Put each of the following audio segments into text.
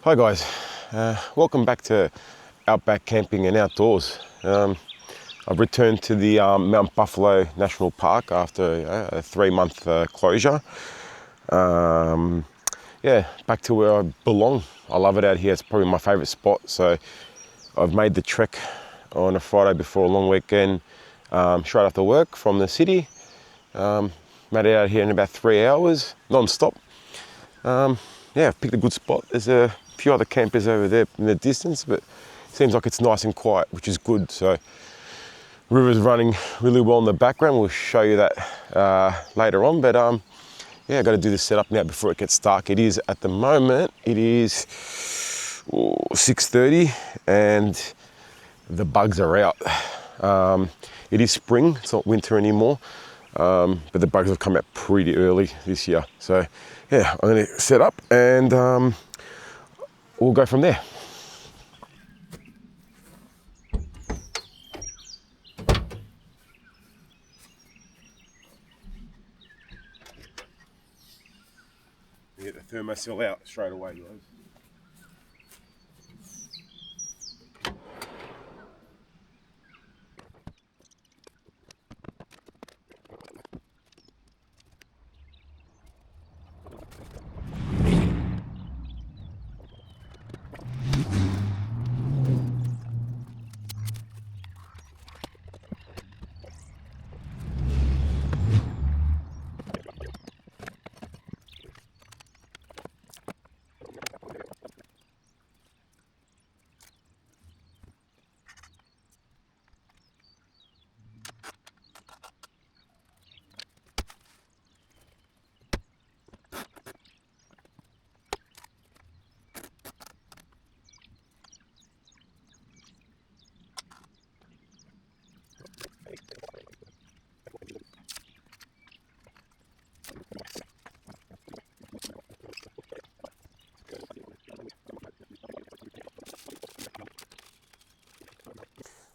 Hi guys, welcome back to Outback Camping and Outdoors. I've returned to the Mount Buffalo National Park after a 3-month closure. Back to where I belong. I love it out here. It's probably my favourite spot. So I've made the trek on a Friday before a long weekend, straight after work from the city. Made it out here in about 3 hours, non-stop. I've picked a good spot. There's a few other campers over there in the distance, but it seems like it's nice and quiet, which is good. So river's running really well in the background. We'll show you that later on. But I got to do the setup now before it gets dark. It is at the moment. It is 6:30, and the bugs are out. It is spring. It's not winter anymore. But the bugs have come out pretty early this year. So yeah, I'm going to set up and we'll go from there. Get the thermocell out straight away, guys.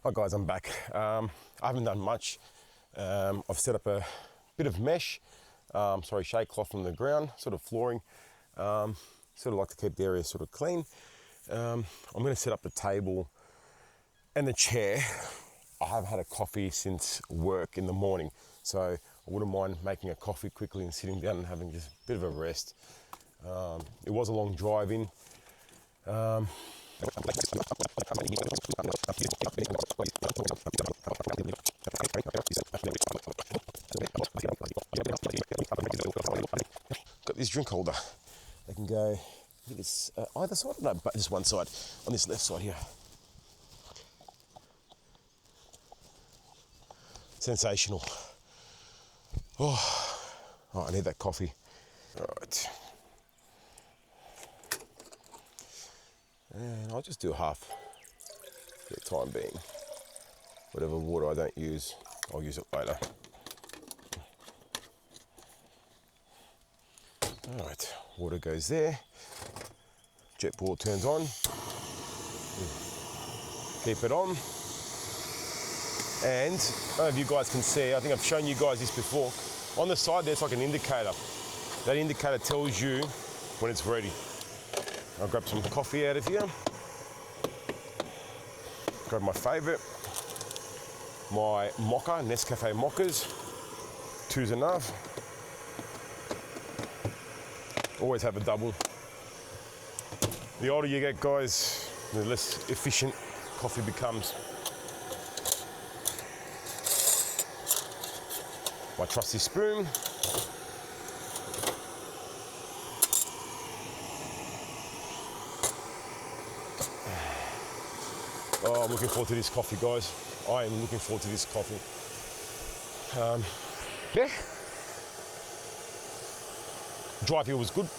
Hi guys, I'm back. I haven't done much. I've set up a bit of mesh, shade cloth on the ground, sort of flooring. Sort of like to keep the area sort of clean. I'm going to set up the table and the chair. I have had a coffee since work in the morning, so I wouldn't mind making a coffee quickly and sitting down and having just a bit of a rest. It was a long drive in. Got this drink holder. I can go this either side, no, but just one side, on this left side here. Sensational. Oh, I need that coffee. All right. And I'll just do half for the time being. Whatever water I don't use, I'll use it later. All right, water goes there. Jet ball turns on. Keep it on. And I don't know if you guys can see, I think I've shown you guys this before. On the side there's like an indicator. That indicator tells you when it's ready. I'll grab some coffee out of here. Grab my favourite, my mocha, Nescafe mochas. 2's enough. Always have a double. The older you get, guys, the less efficient coffee becomes. My trusty spoon. Oh, I'm looking forward to this coffee, guys. I am looking forward to this coffee. Drive here was good.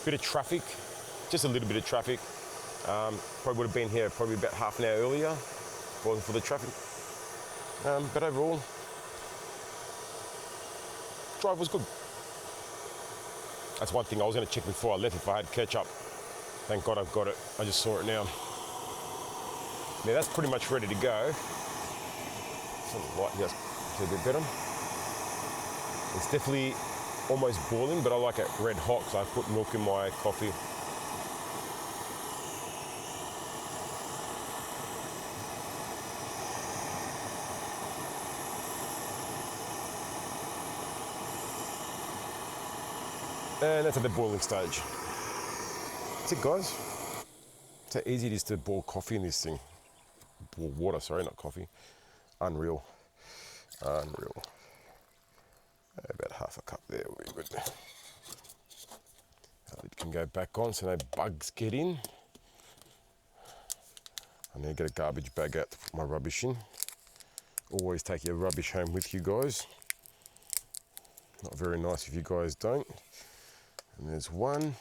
Bit of traffic, just a little bit of traffic. Probably would have been here probably about half an hour earlier, if it wasn't for the traffic. But overall, drive was good. That's one thing I was going to check before I left if I had ketchup. Thank God I've got it. I just saw it now. Now that's pretty much ready to go. Some light just a bit better. It's definitely almost boiling, but I like it red hot, so I put milk in my coffee. And that's at the boiling stage. That's it, guys. That's how easy it is to boil coffee in this thing. Boil water, sorry, not coffee. Unreal. Unreal. About half a cup there, we're good. It can go back on so no bugs get in. I need to get a garbage bag out to put my rubbish in. Always take your rubbish home with you guys. Not very nice if you guys don't. And there's one.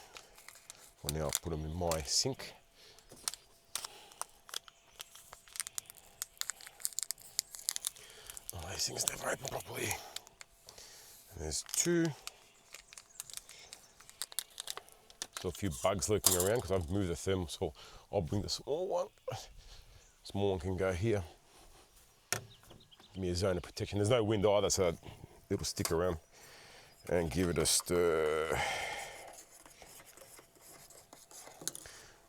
Well, now I'll put them in my sink. Oh, these things never open properly. And there's two. Still a few bugs lurking around because I've moved the thermos, so I'll bring the small one. Small one can go here. Give me a zone of protection. There's no wind either, so it'll stick around. And give it a stir.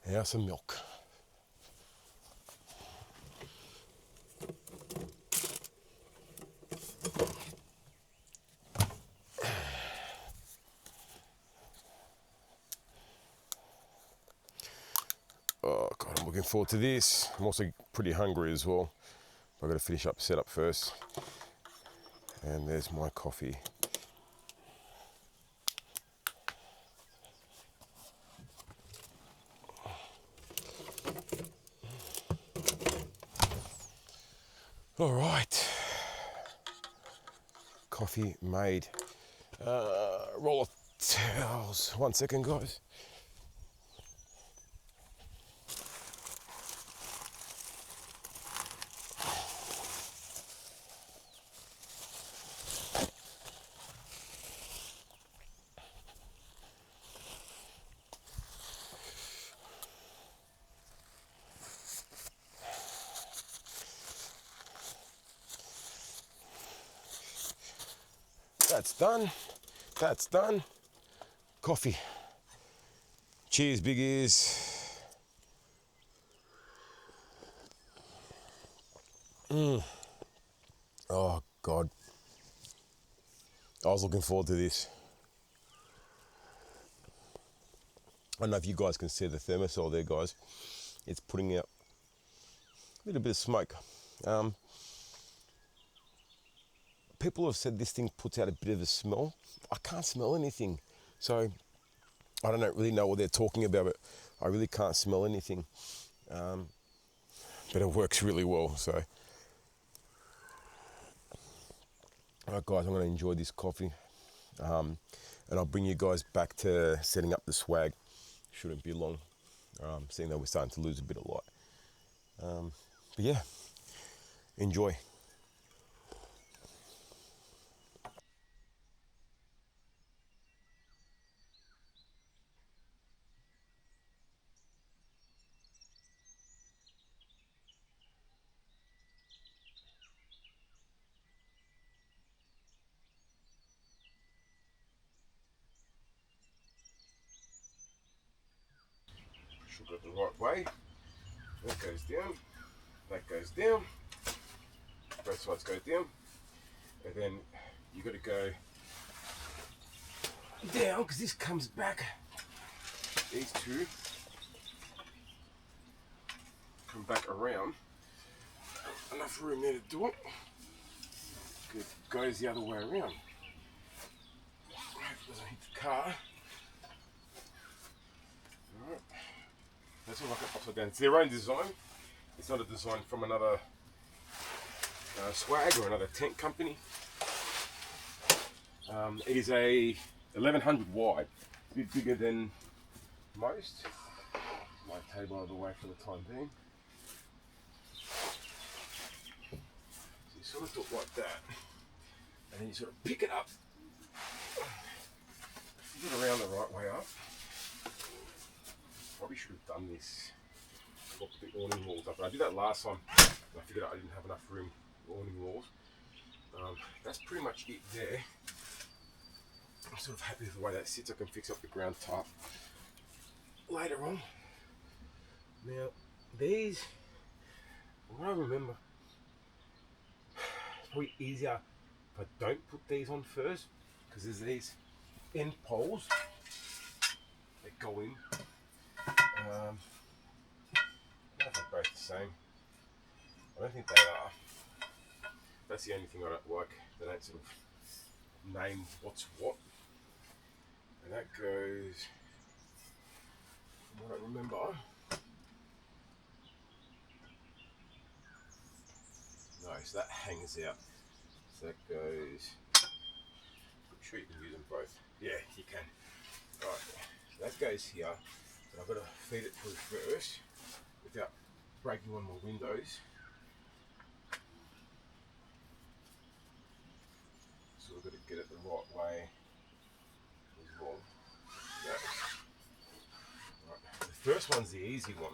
Now some milk. Oh God, I'm looking forward to this. I'm also pretty hungry as well. I've got to finish up setup first. And there's my coffee. All right, coffee made. Roll of towels. 1 second, guys. That's done. That's done. Coffee. Cheers, big ears. Oh, God. I was looking forward to this. I don't know if you guys can see the thermosol there, guys. It's putting out a little bit of smoke. People have said this thing puts out a bit of a smell. I can't smell anything. So I don't really know what they're talking about, but I really can't smell anything. But it works really well, so. All right, guys, I'm going to enjoy this coffee. And I'll bring you guys back to setting up the swag. Shouldn't be long, seeing that we're starting to lose a bit of light. But yeah, enjoy. Sugar the right way. That goes down. That goes down. Both sides go down. And then you got to go down because this comes back. These two come back around. Enough room there to do it. It goes the other way around. It doesn't hit the car. Alright. That's all like it upside down. It's their own design. It's not a design from another swag or another tent company. It is a 1100 wide. It's a bit bigger than most. My table out of the way for the time being. So you sort of do it like that. And then you sort of pick it up. Get it around the right way up. Probably should have done this. Got the awning walls up. And I did that last time. I figured out I didn't have enough room for awning walls. That's pretty much it there. sort of happy with the way that sits. I can fix up the ground top later on. Now, these, I remember, it's probably easier if I don't put these on first, because there's these end poles that go in. I don't know if they're both the same. I don't think they are. That's the only thing I don't like. They don't sort of name what's what. And that goes, from what I remember, no, so that hangs out. So that goes, I'm sure you can use them both. Yeah, you can. Alright, so that goes here, but I've got to feed it through first without breaking one of my windows. So we've got to get it the right way as well. Right. The first one's the easy one.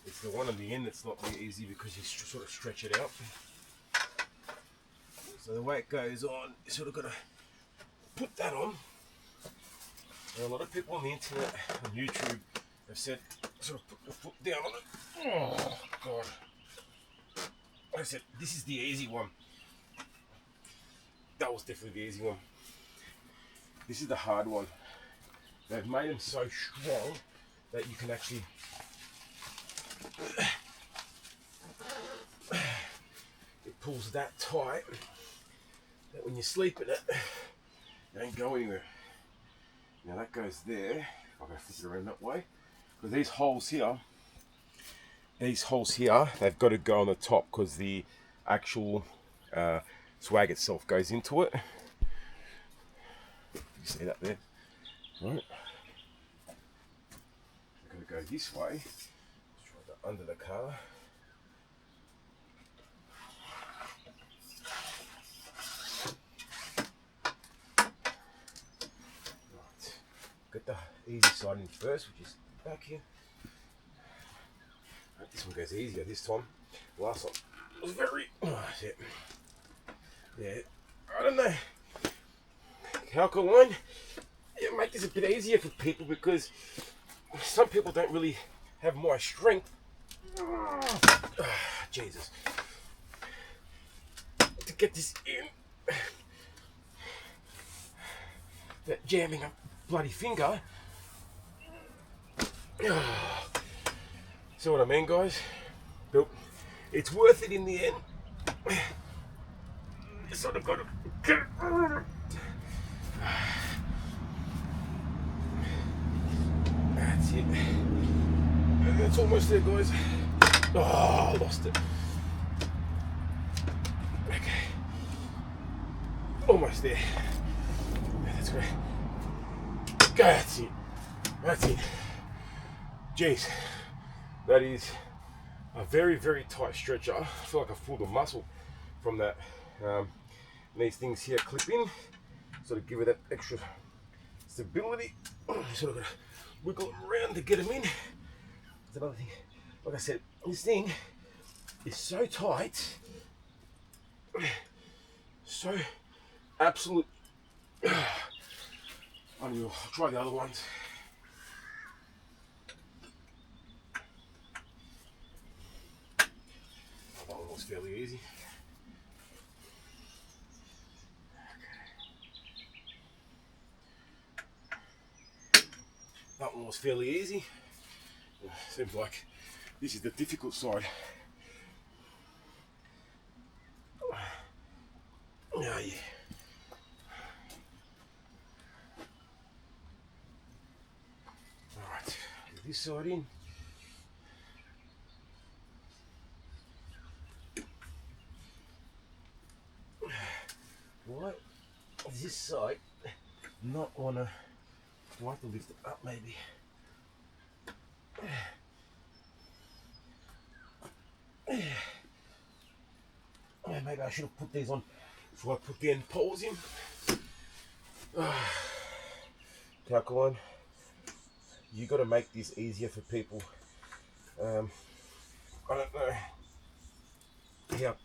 It's the one on the end that's not really easy because you sort of stretch it out. So the way it goes on, you sort of got to put that on. And a lot of people on the internet, on YouTube, have said, sort of put your foot down on it. Oh, God. Like I said, this is the easy one. That was definitely the easy one. This is the hard one. They've made them so strong that you can actually it pulls that tight that when you sleep in it, it ain't go anywhere. Now that goes there. I'm going to flip it around that way. Because these holes here, they've got to go on the top because the actual swag itself goes into it. You see that there? Right. We're going to go this way. Let's try that under the car. Right. Get the easy side in first, which is back here. Right, this one goes easier this time. The last one was very. Yeah, I don't know. Alkaline, it make this a bit easier for people because some people don't really have my strength. Jesus. To get this in, that jamming a bloody finger. See what I mean, guys? But it's worth it in the end. You sort of got to get it. That's it. And it's almost there, guys. Oh, I lost it. Okay. Almost there. That's great. That's it. That's it. Jeez. That is a very, very tight stretcher. I feel like I pulled a muscle from that. These things here clip in, sort of give it that extra stability. Sort of got to wiggle them around to get them in. That's another thing. Like I said, this thing is so tight, so absolute. Unreal. I'll try the other ones. That one was fairly easy. That one was fairly easy. Seems like this is the difficult side. Oh yeah. Alright, get this side in. Why does this side not wanna? Do I have to lift it up maybe? Yeah, maybe I should have put these on before I put the end poles in. Alkaline, you got to make this easier for people. I don't know how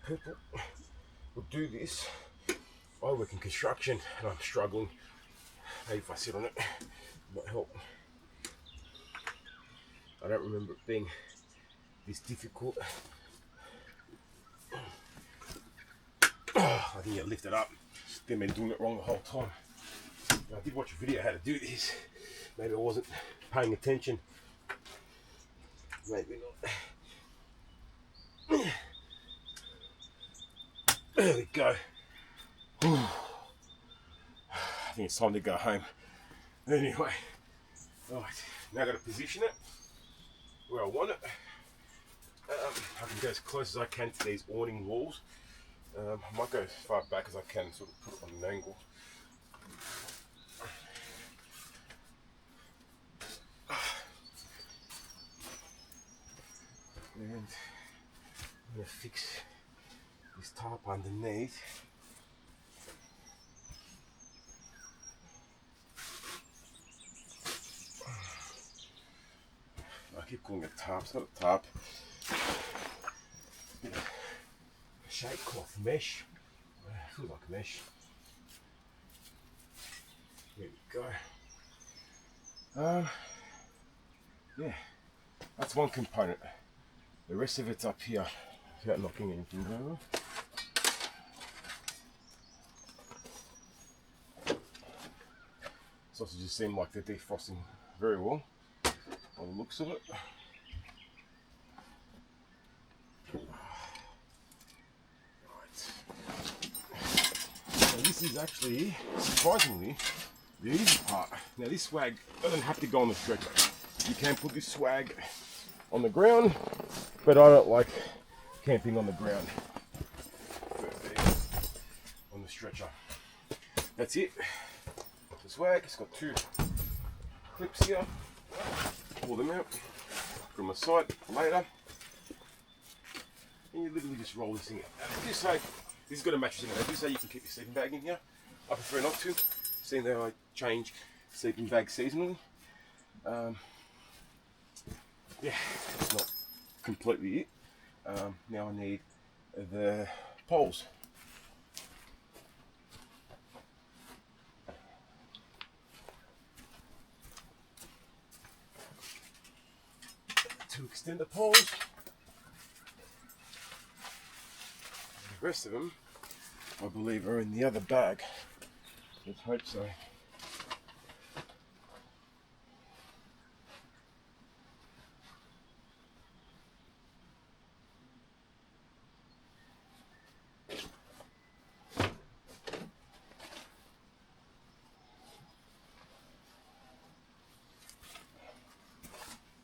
people would do this I work in construction and I'm struggling. Maybe if I sit on it, it might help. I don't remember it being this difficult. I think I lifted up. They've been doing it wrong the whole time. I did watch a video how to do this. Maybe I wasn't paying attention. Maybe not. There we go. I think it's time to go home. Anyway, right, now I've got to position it where I want it. I can go as close as I can to these awning walls. I might go as far back as I can, sort of put it on an angle. And I'm going to fix this tarp underneath. I keep calling it tarp, it's not a tarp. Shade cloth mesh. Feels like mesh. There we go. Yeah, that's one component. The rest of it's up here without knocking anything over. Sausages seem like they're defrosting very well on the looks of it. This is actually, surprisingly, the easy part. Now this swag doesn't have to go on the stretcher. You can put this swag on the ground, but I don't like camping on the ground. On the stretcher. That's it. The swag, it's got two clips here. Pull them out, put them aside for later. And you literally just roll this thing out. And this has got a mattress in it. I do say you can keep your sleeping bag in here. I prefer not to, seeing that I change sleeping bags seasonally. Yeah, it's not completely it. Now I need the poles. To extend the poles. The rest of them, I believe, are in the other bag. Let's hope so.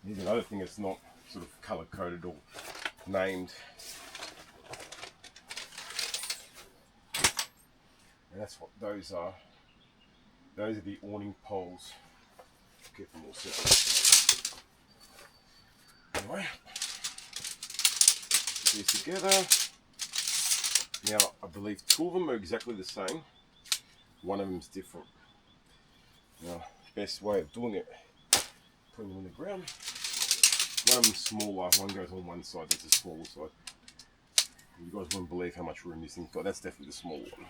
Here's another thing that's not sort of color coded or named. And that's what those are. Those are the awning poles. Get them all separate. Anyway, put these together. Now, I believe two of them are exactly the same. One of them's different. Now, best way of doing it, putting them on the ground. One of them's smaller. One goes on one side. That's the smaller side. You guys wouldn't believe how much room this thing's got. That's definitely the small one.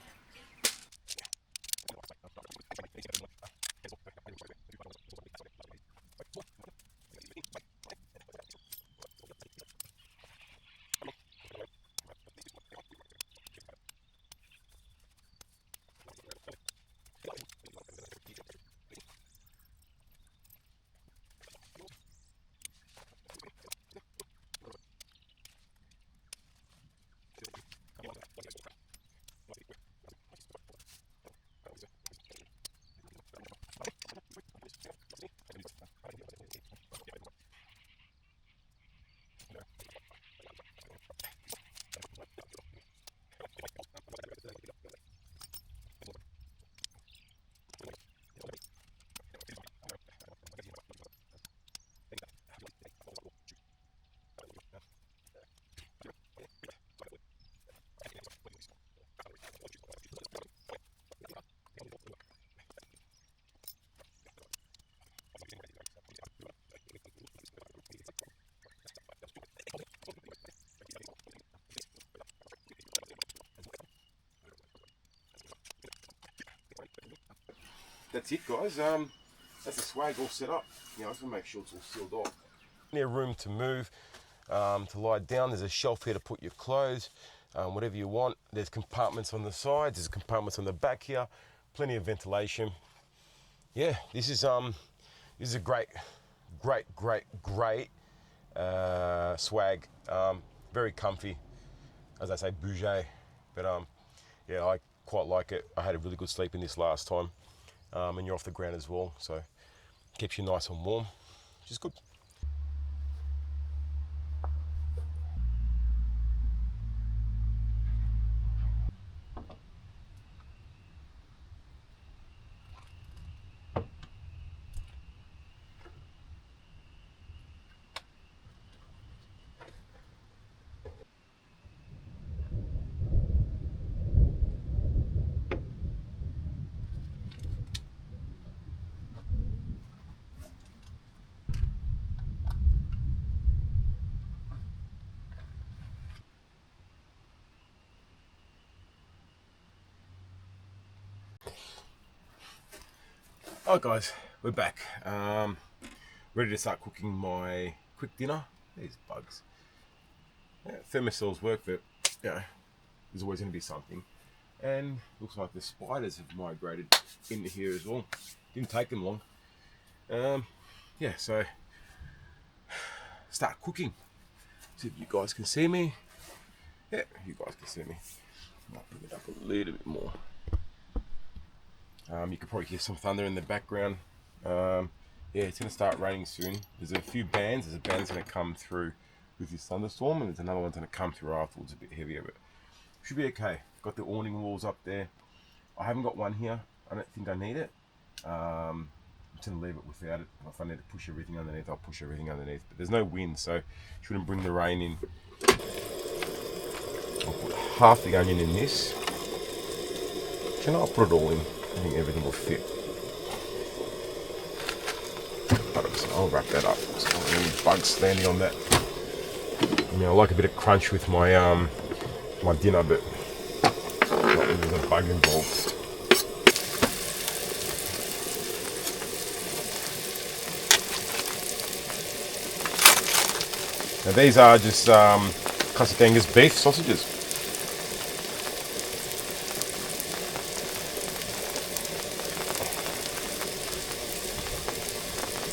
that's it, guys. That's the swag all set up. I just want to make sure it's all sealed off. Plenty of room to move, to lie down. There's a shelf here to put your clothes, whatever you want. There's compartments on the sides. There's compartments on the back here. Plenty of ventilation. Yeah, this is a great swag. Very comfy, as I say, bougie. But yeah, I quite like it. I had a really good sleep in this last time, and you're off the ground as well, so keeps you nice and warm, which is good. Oh guys, we're back. Ready to start cooking my quick dinner. These bugs. Yeah, thermocells work, but there's always going to be something. And looks like the spiders have migrated into here as well. Didn't take them long. Yeah, so start cooking. See if you guys can see me. Yeah, you guys can see me. Might bring it up a little bit more. You can probably hear some thunder in the background. Yeah, it's going to start raining soon. There's a few bands. There's a band's going to come through with this thunderstorm, and there's another one's going to come through afterwards, a bit heavier, but should be okay. Got the awning walls up there. I haven't got one here. I don't think I need it. I'm just going to leave it without it. If I need to push everything underneath, I'll push everything underneath. But there's no wind, so shouldn't bring the rain in. I'll put half the onion in this. I'll put it all in. I think everything will fit. I'll wrap that up. There's not any bugs landing on that. I like a bit of crunch with my my dinner, but not when there's a bug involved. Now these are just classic Angus beef sausages.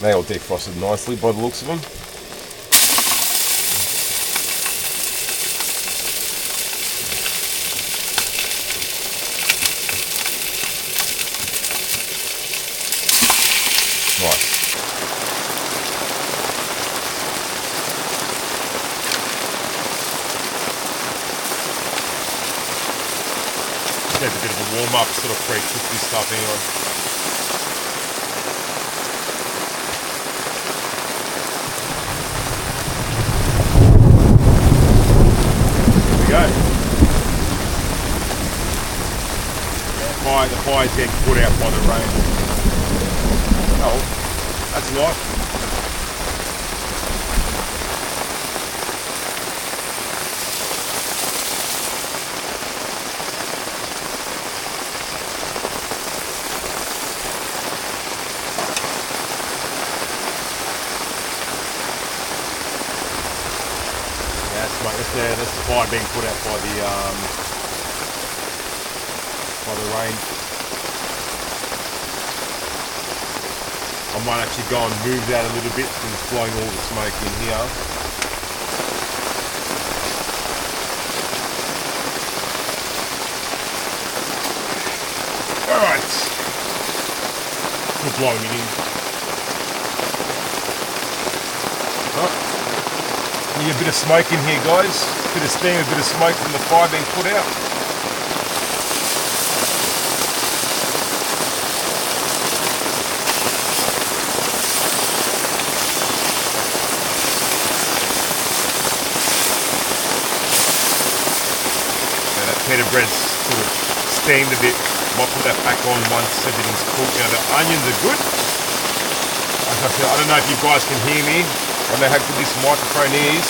They all defrosted nicely by the looks of them. Nice. Just a bit of a warm up, sort of pre-cook this stuff anyway. The fire's getting put out by the rain. Oh, that's life. That's the fire being put out by the rain. I might actually go and move that a little bit because it's blowing all the smoke in here. Alright. We're blowing it in. You get a bit of smoke in here, guys. A bit of steam, a bit of smoke from the fire being put out. Pita bread's sort of steamed a bit. Might put that back on once everything's cooked. Now the onions are good. As I said, I don't know if you guys can hear me. I don't know how good this microphone is,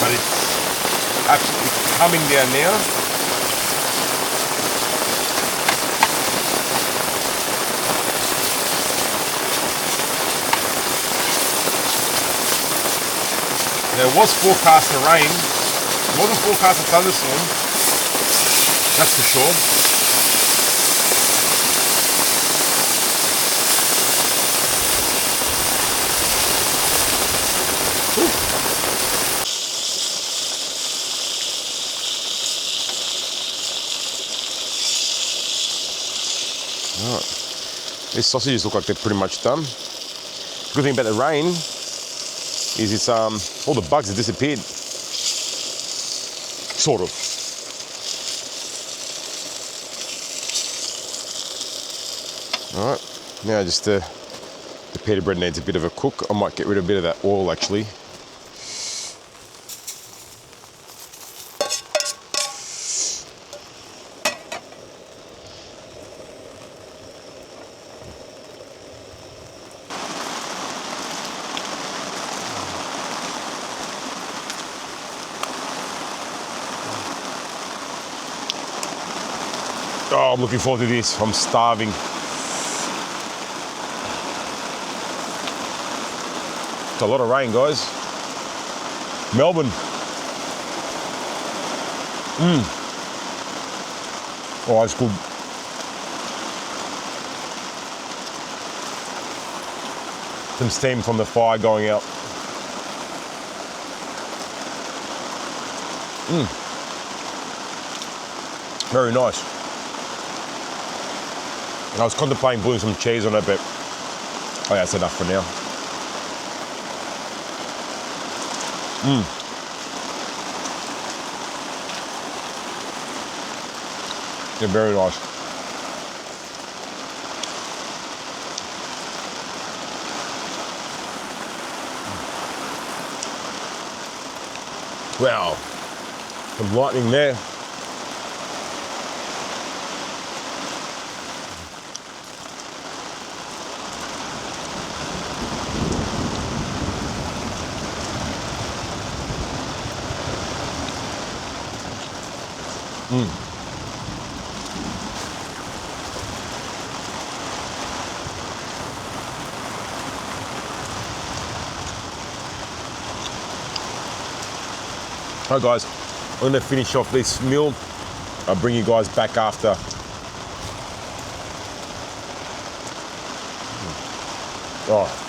but it's absolutely coming down now. There was forecast to rain. It wasn't forecast a thunderstorm. That's for sure. Alright. These sausages look like they're pretty much done. Good thing about the rain is it's all the bugs have disappeared. Sort of. Alright, now just the pita bread needs a bit of a cook. I might get rid of a bit of that oil actually. Oh, I'm looking forward to this. I'm starving. It's a lot of rain, guys. Melbourne. Oh, that's good. Some steam from the fire going out. Very nice. And I was contemplating putting some cheese on it, but oh yeah, that's enough for now. Yeah, very nice. Wow, some lightning there. Alright guys, I'm going to finish off this meal. I'll bring you guys back after. Oh.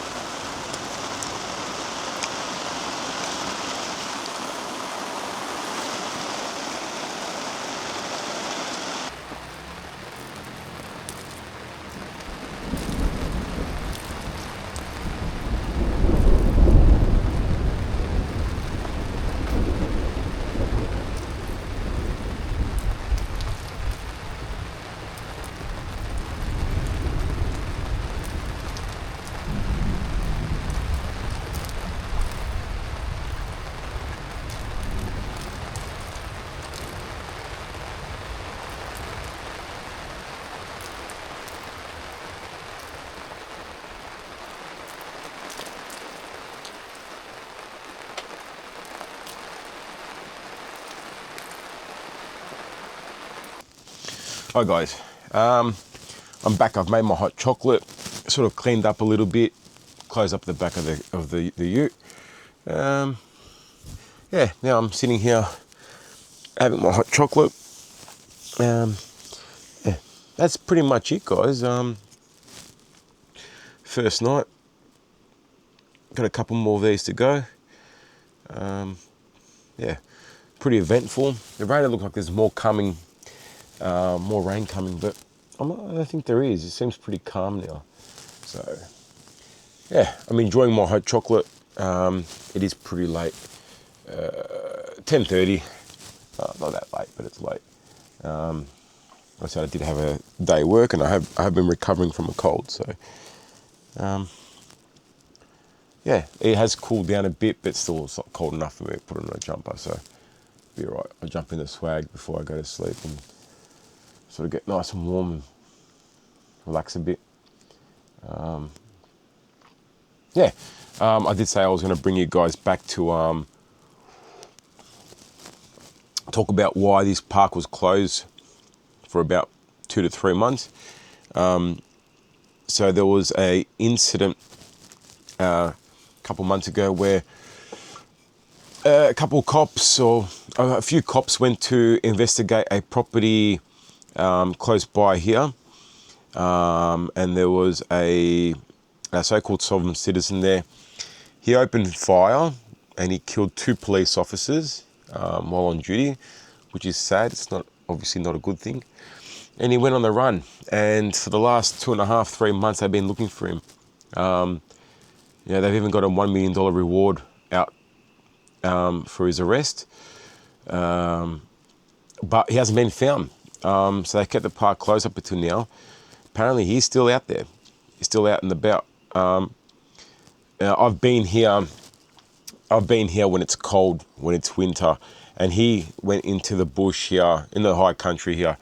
Hi guys, I'm back. I've made my hot chocolate, sort of cleaned up a little bit, closed up the back of the ute. Yeah, now I'm sitting here having my hot chocolate. Yeah, that's pretty much it, guys. First night, got a couple more of these to go. Yeah, pretty eventful. The rain look like there's more coming. More rain coming, but I don't think there is. It seems pretty calm now. So, yeah, I'm enjoying my hot chocolate. It is pretty late, 10:30. Not that late, but it's late. I said I did have a day at work, and I have been recovering from a cold. So, yeah, it has cooled down a bit, but still it's not cold enough for me to put on a jumper. So, be alright. I'll jump in the swag before I go to sleep and sort of get nice and warm and relax a bit. Yeah, I did say I was going to bring you guys back to talk about why this park was closed for about 2 to 3 months. So there was a incident a couple months ago where a couple of cops, or a few cops, went to investigate a property close by here, and there was a so-called sovereign citizen there. He opened fire and he killed 2 police officers while on duty, which is sad. It's not obviously not a good thing. And he went on the run. And for the last 2.5, 3 months, they've been looking for him. They've even got a $1 million reward out for his arrest. But he hasn't been found. So they kept the park closed up until now. Apparently, he's still out there. He's still out and about. I've been here when it's cold, when it's winter, and he went into the bush here, in the high country here,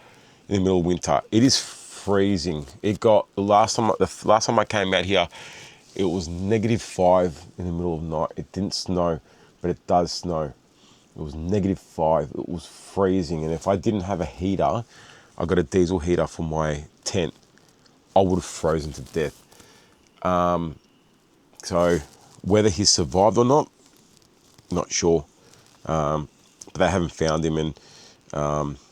in the middle of winter. It is freezing. It got, the last time I came out here, it was -5 in the middle of the night. It didn't snow, but it does snow. It was -5. It was freezing, and if I didn't have a heater, I got a diesel heater for my tent, I would have frozen to death. So whether he's survived or not sure. But they haven't found him, and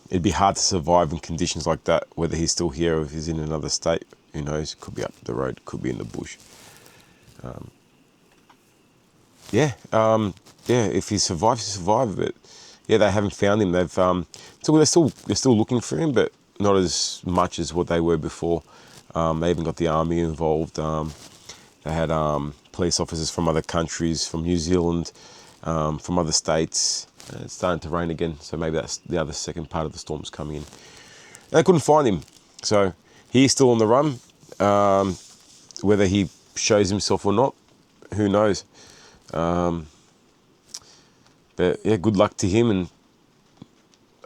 it'd be hard to survive in conditions like that, whether he's still here or if he's in another state. Who knows? Could be up the road, could be in the bush. If he survives, he survived. But yeah, they haven't found him. They're still looking for him, but not as much as what they were before. They even got the army involved. They had police officers from other countries, from New Zealand, from other states. It's starting to rain again, so maybe that's the other second part of the storm's coming in. And they couldn't find him, so he's still on the run. Whether he shows himself or not, who knows? But yeah, good luck to him, and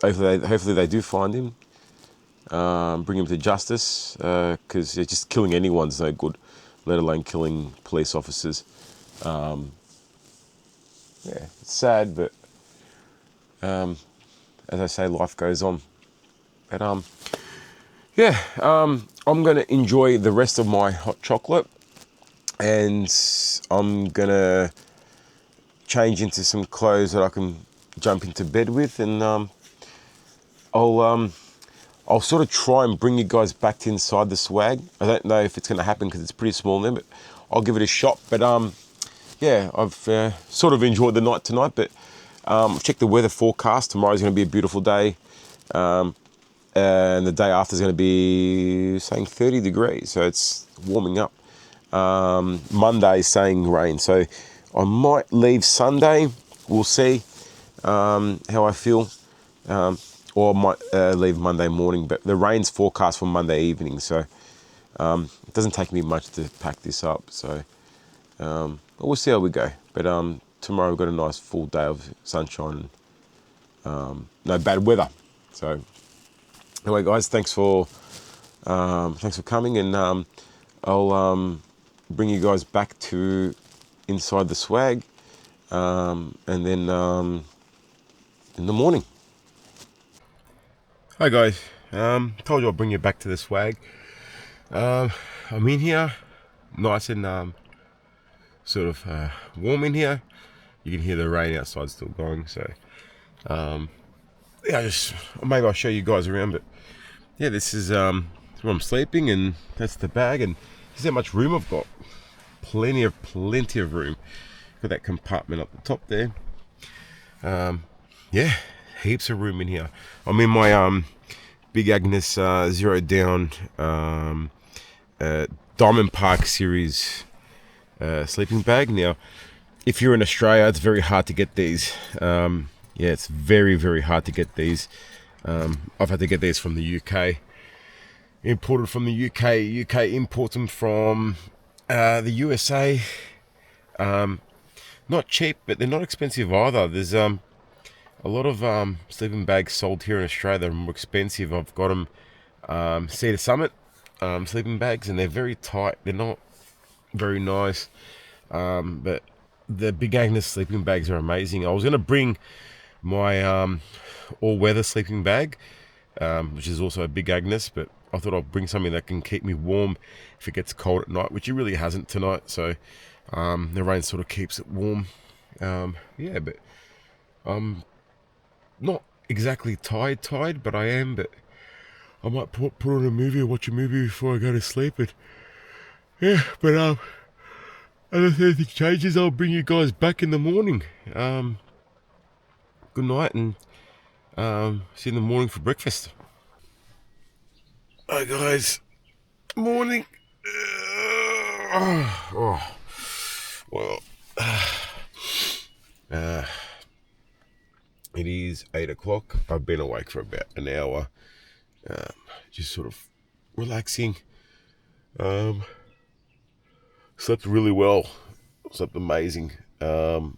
hopefully they do find him. Bring him to justice, because just killing anyone's no good, let alone killing police officers. It's sad, but as I say, life goes on. But I'm going to enjoy the rest of my hot chocolate, and I'm going to change into some clothes that I can jump into bed with, and I'll sort of try and bring you guys back to inside the swag. I don't know if it's going to happen because it's pretty small there, but I'll give it a shot. But I've sort of enjoyed the night tonight, but check the weather forecast. Tomorrow's going to be a beautiful day, and the day after is going to be saying 30 degrees, so it's warming up. Monday is saying rain, so I might leave Sunday. We'll see how I feel. Or I might leave Monday morning, but the rain's forecast for Monday evening, so it doesn't take me much to pack this up. So we'll see how we go. But tomorrow we've got a nice full day of sunshine, and no bad weather. So anyway, guys, thanks for coming, and I'll bring you guys back to inside the swag, and then in the morning. Hi guys, told you I'll bring you back to the swag. I'm in here, nice and sort of warm in here. You can hear the rain outside still going, so maybe I'll show you guys around. But yeah, this is where I'm sleeping, and that's the bag, and this is how much room I've got. Plenty of room. Got that compartment up the top there. Heaps of room in here. I'm in my Big Agnes Zero Down Diamond Park series sleeping bag. Now, if you're in Australia, it's very hard to get these. It's very, very hard to get these. I've had to get these from the UK. Imported from the UK. UK imports them from the USA. Not cheap, but they're not expensive either. There's a lot of sleeping bags sold here in Australia that are more expensive. I've got them Cedar Summit sleeping bags, and they're very tight. They're not very nice, but the Big Agnes sleeping bags are amazing. I was going to bring my all-weather sleeping bag, which is also a Big Agnes, but I thought I'd bring something that can keep me warm if it gets cold at night, which it really hasn't tonight. So the rain sort of keeps it warm. But I'm not exactly tired, but I am. But I might put on a movie or watch a movie before I go to sleep. And yeah, but if anything changes, I'll bring you guys back in the morning. Good night, and see you in the morning for breakfast. Hi guys, morning. Oh, well, it is 8 o'clock. I've been awake for about an hour, just sort of relaxing. Slept really well. Slept amazing. Swag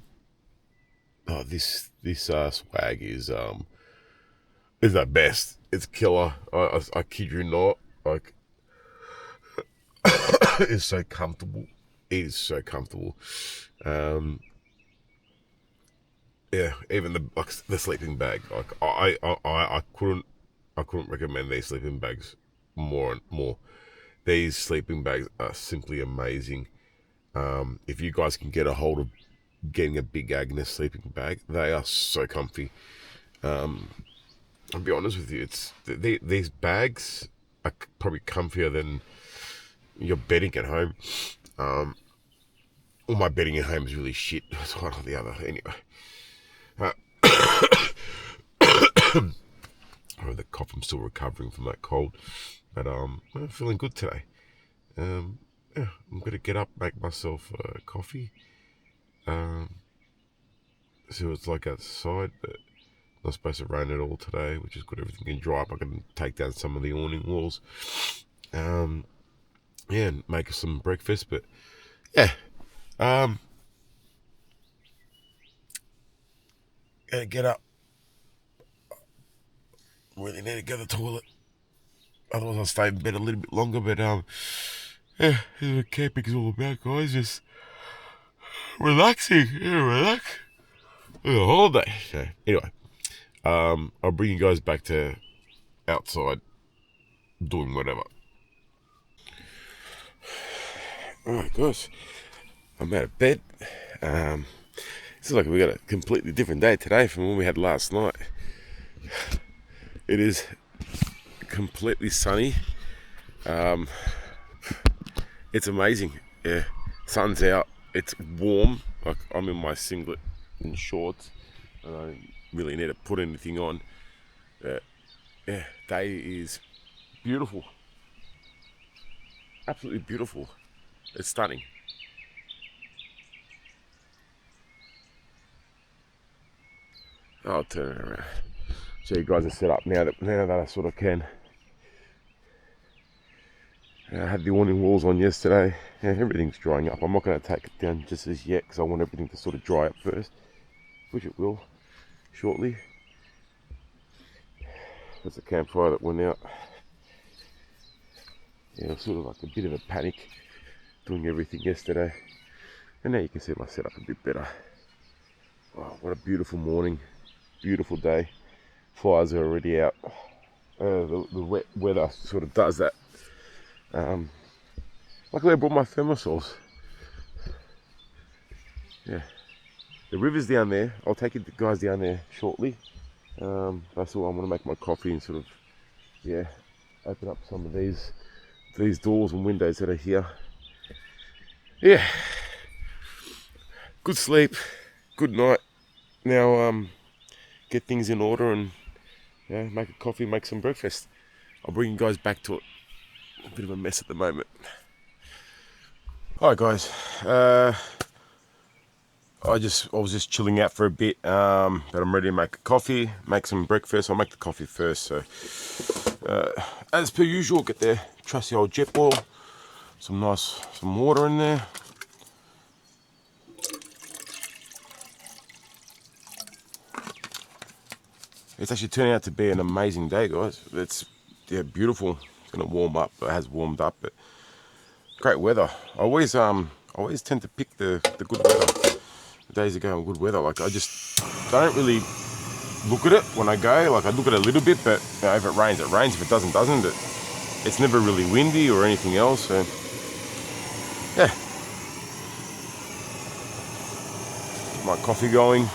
is the best. It's killer. I kid you not. Like, it's so comfortable. It is so comfortable. Yeah, even the sleeping bag. Like I couldn't recommend these sleeping bags more and more. These sleeping bags are simply amazing. If you guys can get a hold of getting a Big Agnes sleeping bag, they are so comfy. I'll be honest with you, these bags are probably comfier than your bedding at home. All my bedding at home is really shit. It's one or the other. Anyway, the cough. I'm still recovering from that cold, but I'm feeling good today. Yeah, I'm gonna get up, make myself coffee. See what it's like outside, but not supposed to rain at all today, which is good. Everything can dry up. I can take down some of the awning walls. Yeah, and make some breakfast. But yeah, gotta get up. Really need to go to the toilet. Otherwise, I'll stay in bed a little bit longer. But yeah, this is what camping's all about, guys. Just relaxing. Yeah, relax. A holiday. So anyway, I'll bring you guys back to outside doing whatever. Alright, guys. I'm out of bed. It's like we got a completely different day today from what we had last night. It is completely sunny. It's amazing. Yeah, sun's out. It's warm. Like, I'm in my singlet and shorts. I don't really need to put anything on. Yeah, day is beautiful. Absolutely beautiful. It's stunning. I'll turn it around. So you guys are set up now that I sort of can. I had the awning walls on yesterday. Yeah, everything's drying up. I'm not going to take it down just as yet because I want everything to sort of dry up first, which it will shortly. That's a campfire that went out. Yeah, it was sort of like a bit of a panic doing everything yesterday. And now you can see my setup a bit better. Oh, what a beautiful morning. Beautiful day. Fires are already out. The wet weather sort of does that. Luckily I brought my thermosols. Yeah. The river's down there. I'll take you guys down there shortly. That's all. I'm going to make my coffee and sort of, yeah, open up some of these doors and windows that are here. Yeah. Good sleep. Good night. Now, get things in order and make a coffee, make some breakfast. I'll bring you guys back to it. A bit of a mess at the moment. Alright guys, I was just chilling out for a bit, but I'm ready to make a coffee, make some breakfast. I'll make the coffee first. So, as per usual, get the trusty old Jetboil, some water in there. It's actually turning out to be an amazing day, guys. It's beautiful. It's gonna warm up. It has warmed up, but great weather. I always tend to pick the good weather. The days that go in good weather. Like, I just don't really look at it when I go. Like, I look at it a little bit, but if it rains, it rains. If it doesn't, doesn't. It's never really windy or anything else. So yeah, my coffee going.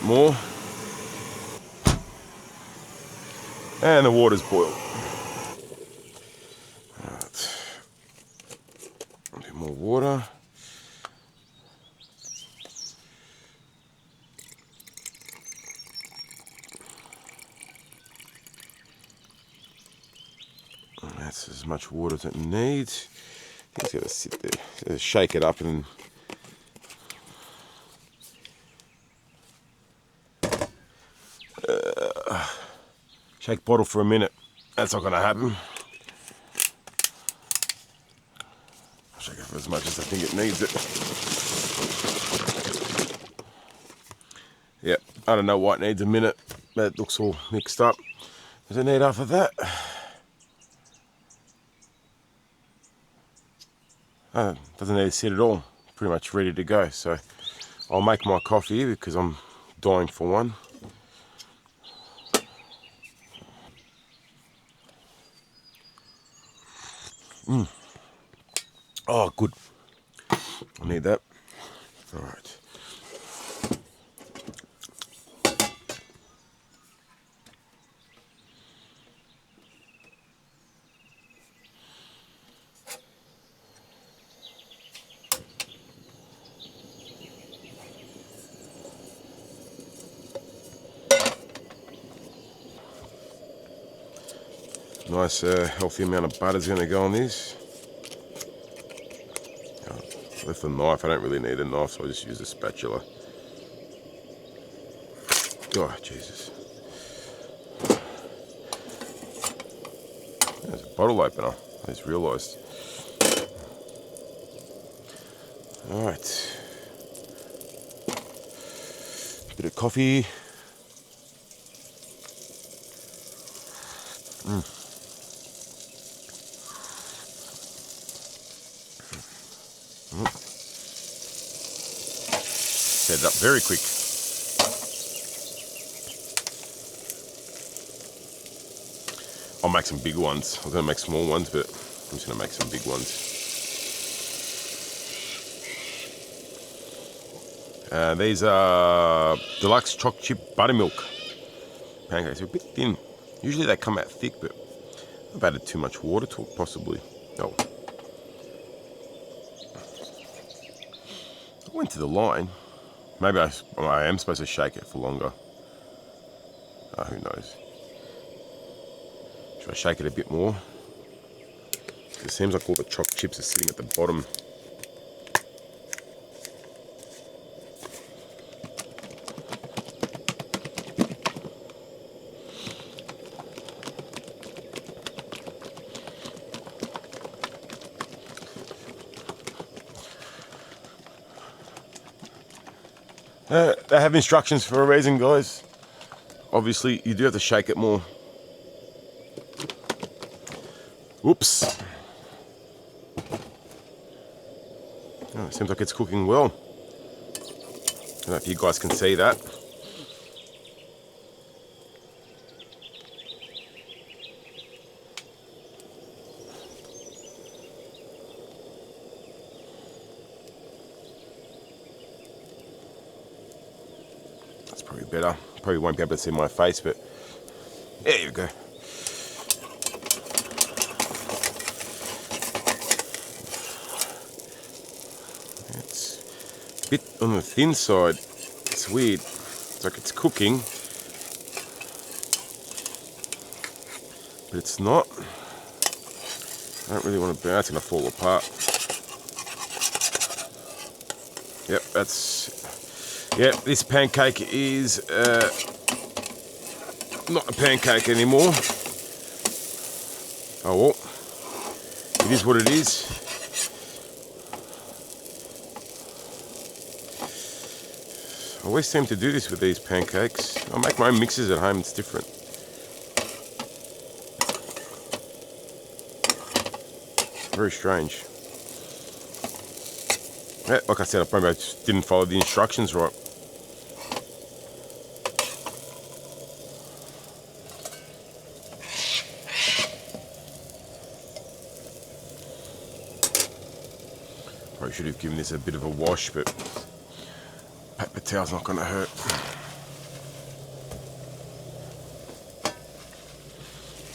more. And the water's boiled. Right. A bit more water. And that's as much water as it needs. Just gotta sit there, just shake it up and shake bottle for a minute. That's not gonna happen. I'll shake it for as much as I think it needs it. Yep, I don't know why it needs a minute, but it looks all mixed up. Does it need half of that? Doesn't need to sit at all. Pretty much ready to go. So I'll make my coffee because I'm dying for one. Oh, good. I need that. All right. Nice healthy amount of butter is going to go on this. With the knife, I don't really need a knife, so I just use a spatula. Oh, Jesus. There's a bottle opener, I just realised. Alright. Bit of coffee. Set it up very quick. I'll make some big ones. I was going to make small ones, but I'm just going to make some big ones. These are deluxe choc chip buttermilk pancakes. They're a bit thin. Usually they come out thick, but I've added too much water to it, possibly. Oh. I went to the line. Maybe I am supposed to shake it for longer. Who knows? Should I shake it a bit more? It seems like all the choc chips are sitting at the bottom. They have instructions for a reason, guys. Obviously, you do have to shake it more. Oops. Oh, seems like it's cooking well. I don't know if you guys can see that. That's probably better. Probably won't be able to see my face, but there you go. It's a bit on the thin side. It's weird. It's like it's cooking, but it's not. I don't really want to burn. It's going to fall apart. Yep, yep, this pancake is not a pancake anymore. Oh well, it is what it is. I always seem to do this with these pancakes. I make my own mixes at home, it's different. Very strange. Yeah, like I said, I probably just didn't follow the instructions right. Probably should have given this a bit of a wash, but paper towel's not going to hurt.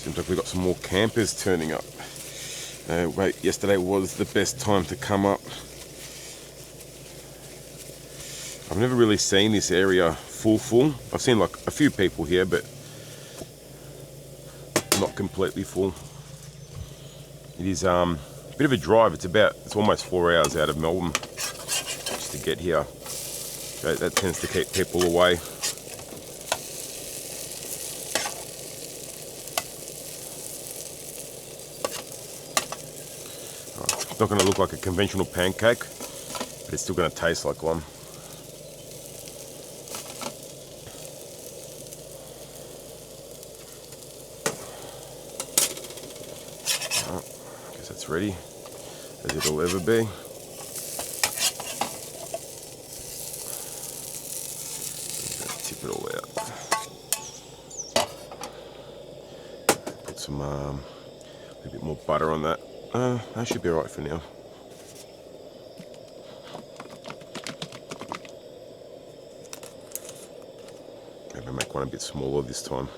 Seems like we've got some more campers turning up. Wait, yesterday was the best time to come up. I've never really seen this area full. I've seen like a few people here, but not completely full. It is a bit of a drive. It's almost 4 hours out of Melbourne just to get here. So that tends to keep people away. It's not going to look like a conventional pancake, but it's still going to taste like one. I guess that's ready, as it'll ever be. Tip it all out. Put some a little bit more butter on that. That should be alright for now. Maybe make one a bit smaller this time.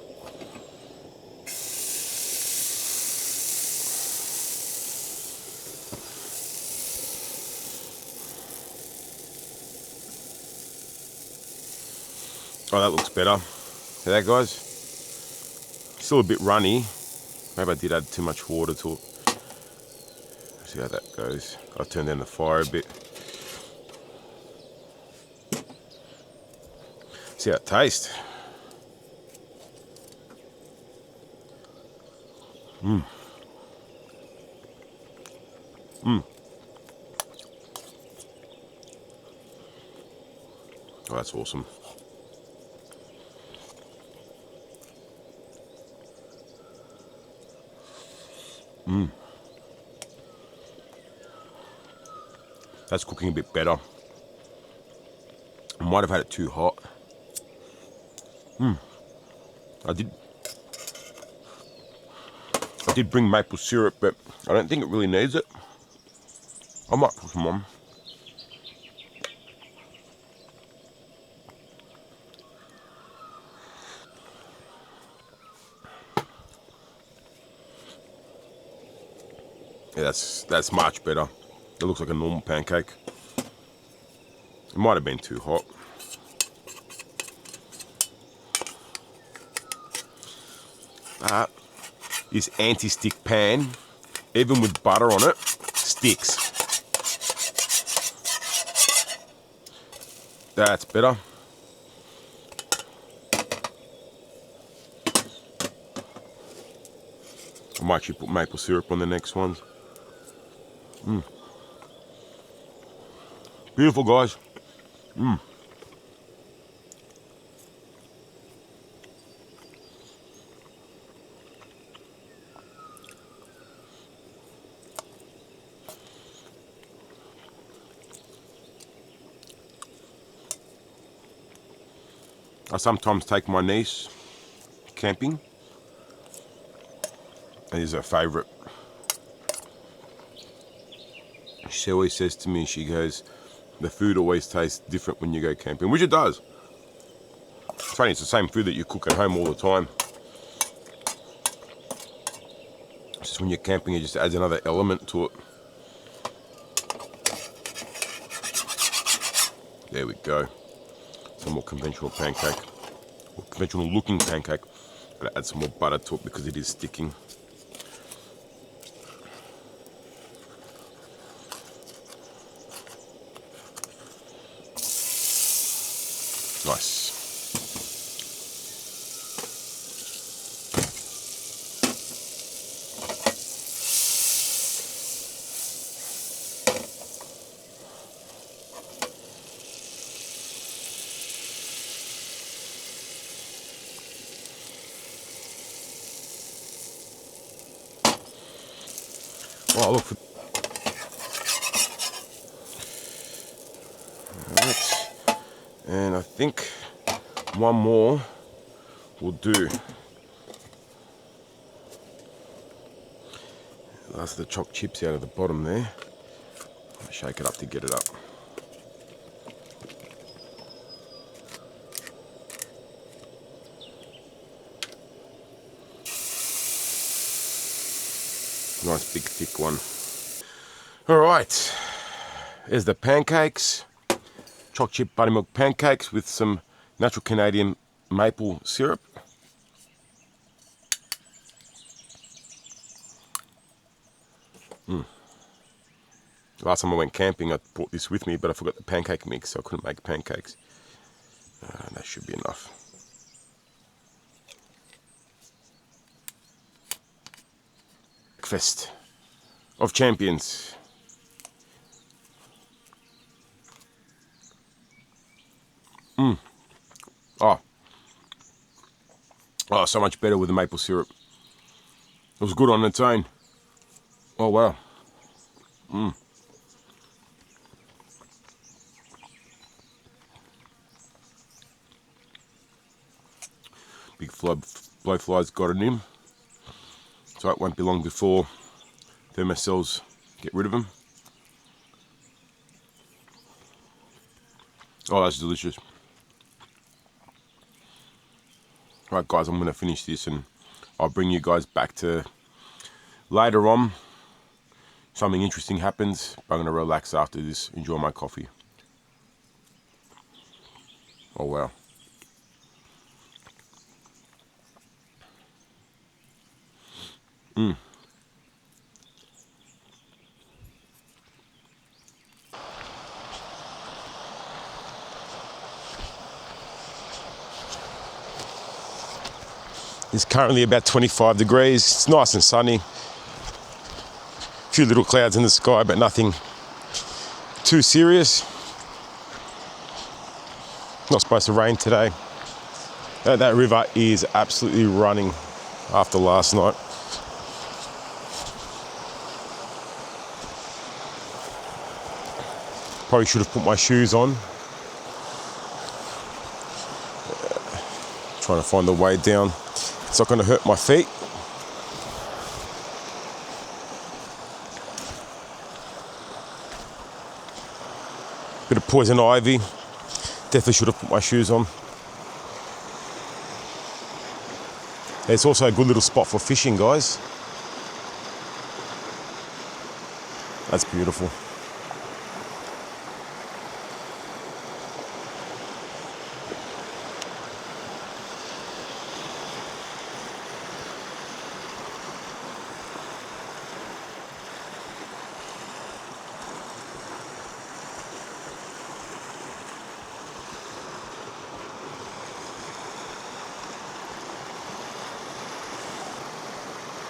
Oh, that looks better. See that, guys? Still a bit runny. Maybe I did add too much water to it. See how that goes. I'll turn down the fire a bit. See how it tastes. Oh, that's awesome. That's cooking a bit better. I might have had it too hot. I did bring maple syrup, but I don't think it really needs it. I might put some on. Yeah, that's much better. It looks like a normal pancake. It might have been too hot. This anti-stick pan, even with butter on it, sticks. That's better. I might actually put maple syrup on the next ones. Beautiful, guys. I sometimes take my niece camping. It is her favourite. She always says to me, she goes, the food always tastes different when you go camping, which it does. It's funny, it's the same food that you cook at home all the time. It's just when you're camping, it just adds another element to it. There we go. Some more conventional pancake, or conventional looking pancake. Gotta add some more butter to it because it is sticking. Nice. Oh, look. Alright. And I think one more will do. Last of the chopped chips out of the bottom there. I'll shake it up to get it up. Nice big thick one. All right, there's the pancakes. Choc chip buttermilk pancakes with some natural Canadian maple syrup. Last time I went camping, I brought this with me, but I forgot the pancake mix, so I couldn't make pancakes. That should be enough. Breakfast of champions. Oh, so much better with the maple syrup. It was good on its own. Oh, wow. Big blowflies got in him. So it won't be long before Thermacells get rid of them. Oh, that's delicious. Right, guys, I'm going to finish this and I'll bring you guys back to later on. Something interesting happens, but I'm going to relax after this, enjoy my coffee. Oh, wow. It's currently about 25 degrees. It's nice and sunny. A few little clouds in the sky, but nothing too serious. Not supposed to rain today. That river is absolutely running after last night. Probably should have put my shoes on. Trying to find the way down. It's not going to hurt my feet. Bit of poison ivy. Definitely should have put my shoes on. It's also a good little spot for fishing, guys. That's beautiful.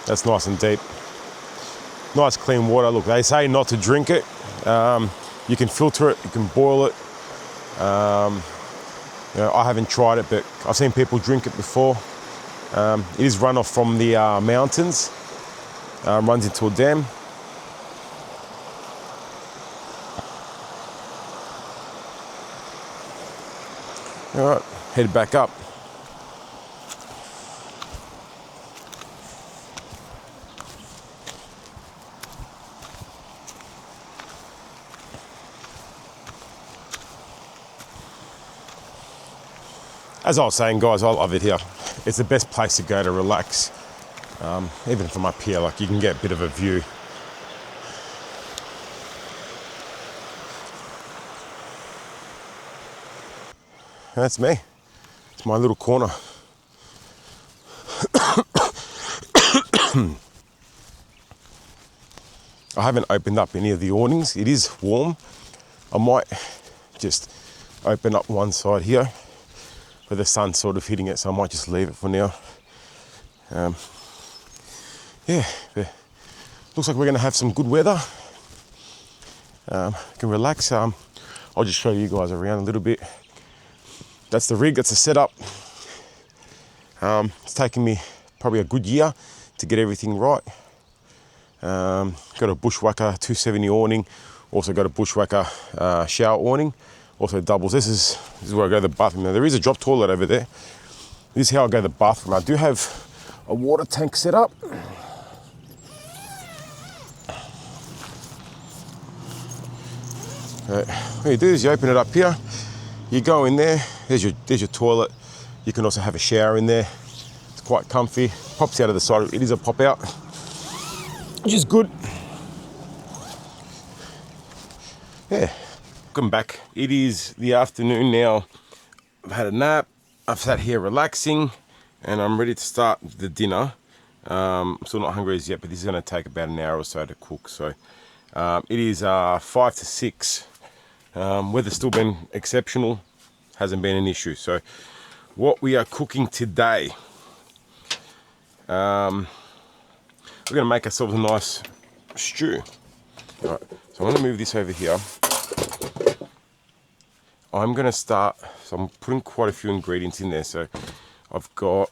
That's nice and deep. Nice clean water. Look, they say not to drink it. You can filter it, you can boil it. I haven't tried it, but I've seen people drink it before. It is runoff from the mountains. Runs into a dam. All right, head back up. As I was saying, guys, I love it here. It's the best place to go to relax. Even from up here, like, you can get a bit of a view. That's me. It's my little corner. I haven't opened up any of the awnings. It is warm. I might just open up one side here, but the sun's sort of hitting it, so I might just leave it for now. Yeah, looks like we're going to have some good weather. Can relax. I'll just show you guys around a little bit. That's the rig, that's the setup. It's taken me probably a good year to get everything right. Got a Bushwhacker 270 awning, also got a Bushwhacker shower awning, also doubles. This is where I go to the bathroom. Now there is a drop toilet over there. This is how I go to the bathroom. I do have a water tank set up. What you do is you open it up here, you go in there, there's your toilet. You can also have a shower in there. It's quite comfy, pops out of the side, it is a pop out. which is good. Yeah, welcome back. It is the afternoon now. I've had a nap, I've sat here relaxing, and I'm ready to start the dinner. I'm still not hungry as yet, but this is going to take about an hour or so to cook. So it is 5 to 6. Weather's still been exceptional, hasn't been an issue. So what we are cooking today, we're going to make ourselves a nice stew. All right, so I'm going to move this over here. I'm going to start, so I'm putting quite a few ingredients in there. So I've got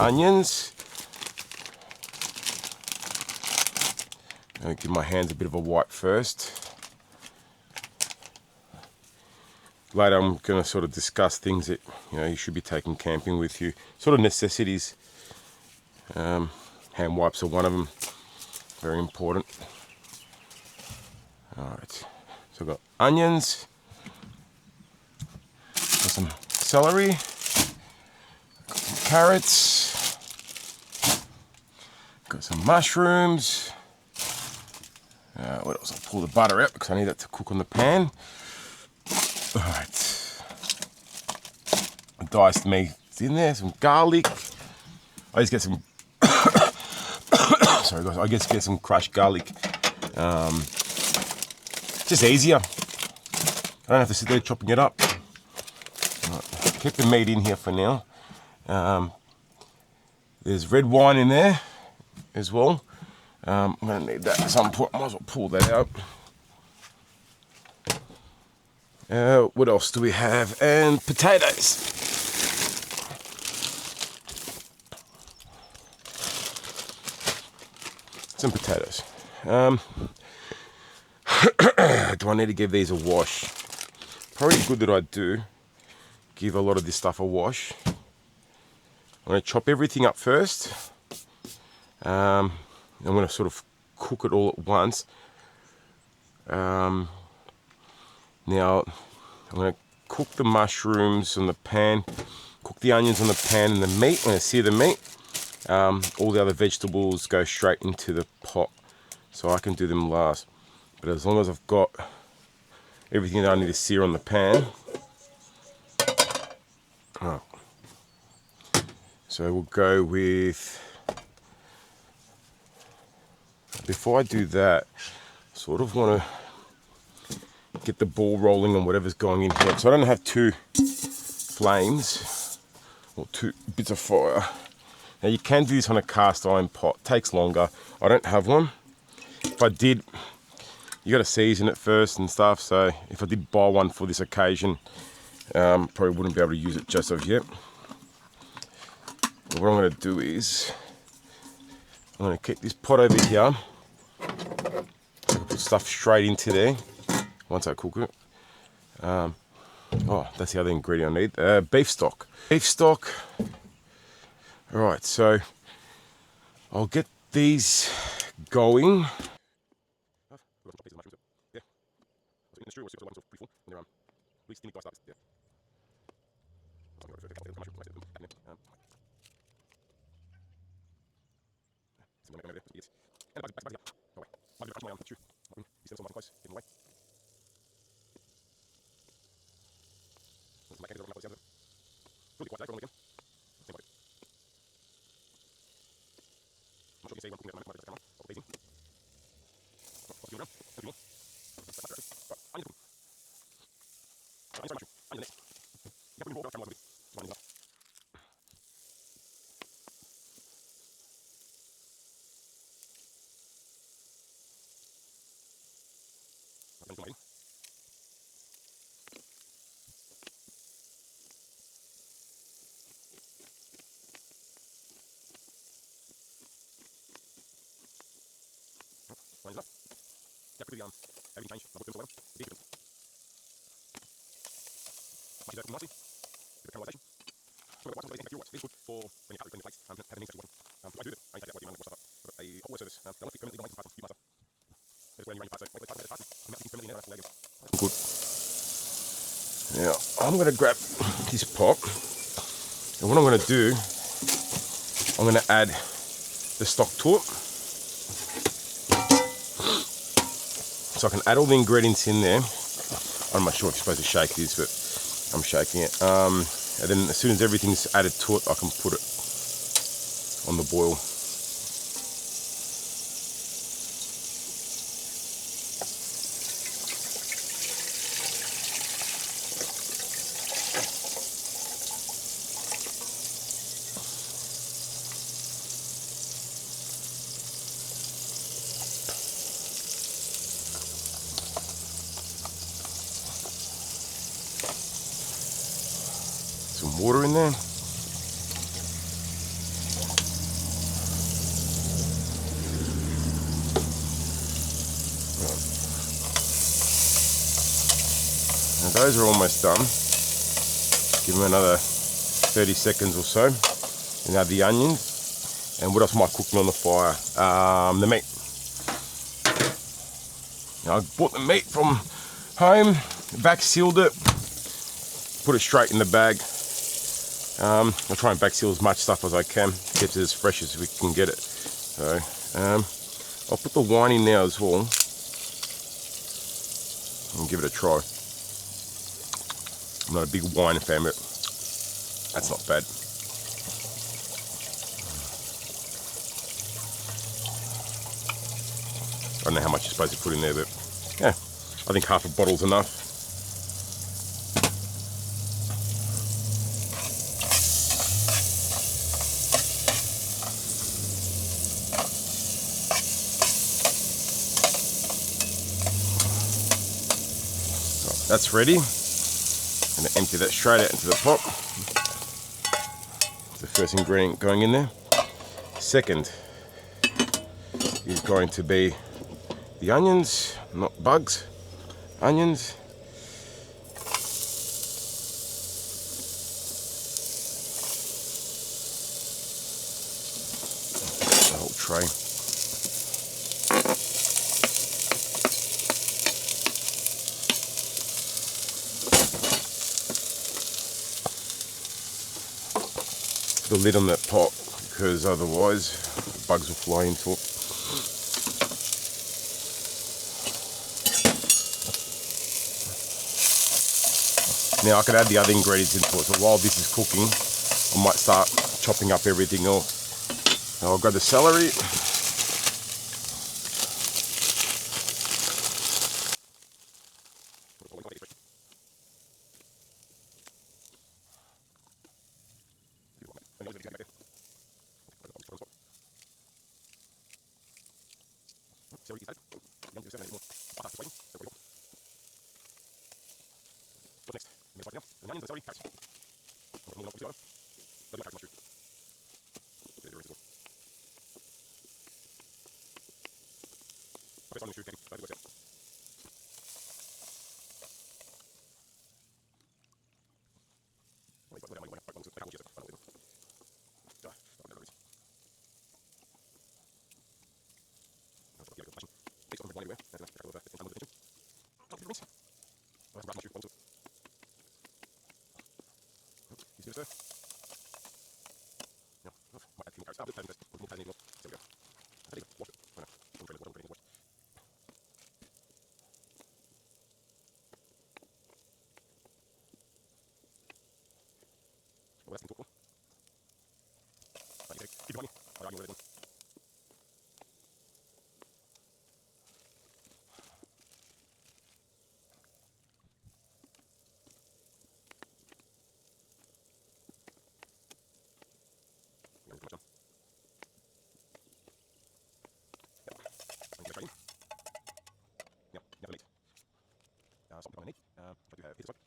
onions. I'll give my hands a bit of a wipe first. Later I'm going to sort of discuss things that you should be taking camping with you. Sort of necessities. Hand wipes are one of them. Very important. Alright, so I've got onions. Got some celery. Got some carrots. Got some mushrooms. What else? I'll pull the butter out because I need that to cook on the pan. Alright. Diced meat in there, some garlic. I just get some sorry guys, I just get some crushed garlic. Just easier. I don't have to sit there chopping it up. Right. Keep the meat in here for now. There's red wine in there as well. I'm going to need that at some point. I might as well pull that out. What else do we have? And potatoes. Some potatoes. Do I need to give these a wash? Probably good that I do give a lot of this stuff a wash. I'm going to chop everything up first. I'm going to sort of cook it all at once. Now, I'm going to cook the mushrooms on the pan, cook the onions on the pan and the meat. I'm going to sear the meat. All the other vegetables go straight into the pot, so I can do them last. But as long as I've got everything that I need to sear on the pan. Oh. So we'll go with... Before I do that, sort of want to get the ball rolling on whatever's going in here. So I don't have two flames or two bits of fire. Now you can do this on a cast iron pot. It takes longer. I don't have one. If I did, you got to season it first and stuff. So if I did buy one for this occasion, probably wouldn't be able to use it just of yet. But what I'm going to do is I'm going to keep this pot over here. I can put stuff straight into there once I cook it. Oh, that's the other ingredient I need. Beef stock. Beef stock. All right, so I'll get these going. Good. Now I'm going to grab this pot, and what I'm going to do, I'm going to add the stock to it. So I can add all the ingredients in there. I'm not sure if you're supposed to shake this, but I'm shaking it. And then as soon as everything's added to it, I can put it on the boil. Some water in there. Now those are almost done. Give them another 30 seconds or so. And add the onions. And what else am I cooking on the fire? The meat. Now I bought the meat from home, vac sealed it, put it straight in the bag. I'll try and back seal as much stuff as I can, get it as fresh as we can get it. So I'll put the wine in now as well and give it a try. I'm not a big wine fan, but that's not bad. I don't know how much you're supposed to put in there, but yeah, I think half a bottle's enough. That's ready. I'm going to empty that straight out into the pot. The first ingredient going in there. Second is going to be the onions, not bugs, onions. The whole tray. The lid on that pot, because otherwise bugs will fly into it. Now I could add the other ingredients into it, so while this is cooking I might start chopping up everything else. Now I'll grab the celery.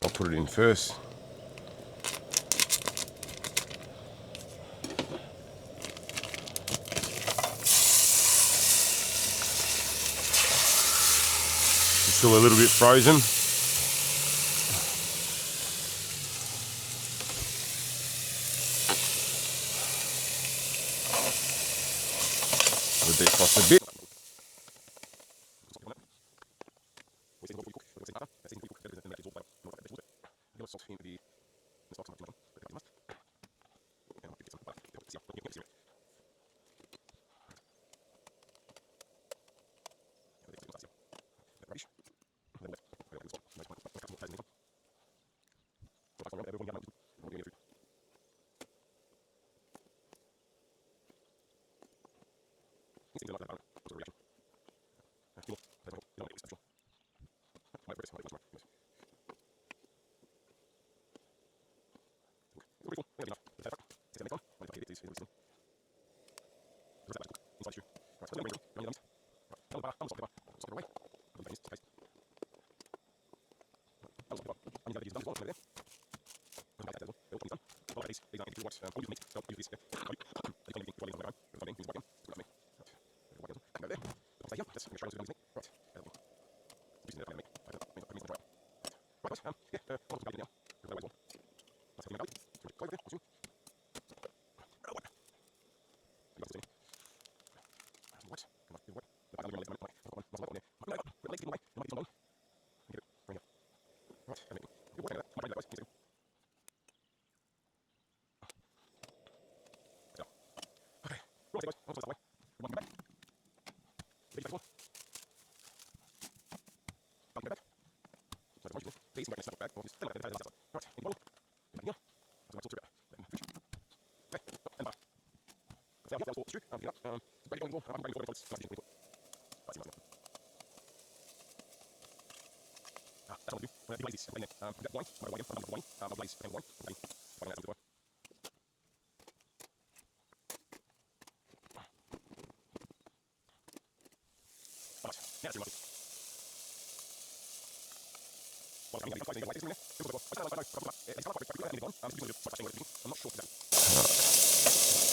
I'll put it in first. It's still a little bit frozen. I'll defrost a bit.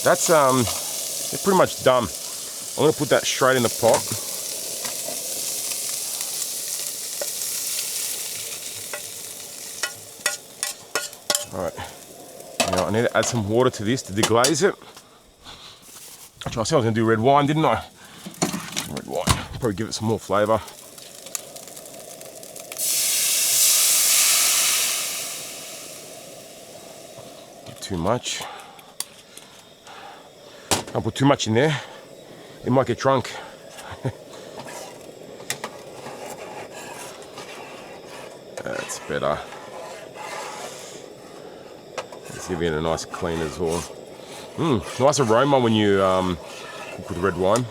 That's it's pretty much done. I'm gonna put that straight in the pot. All right. Now I need to add some water to this to deglaze it. Actually, I said I was gonna do red wine, didn't I? Red wine. Probably give it some more flavour. Not too much. Don't put too much in there. It might get drunk. That's better. Let's give it a nice clean as well. Nice aroma when you cook with red wine.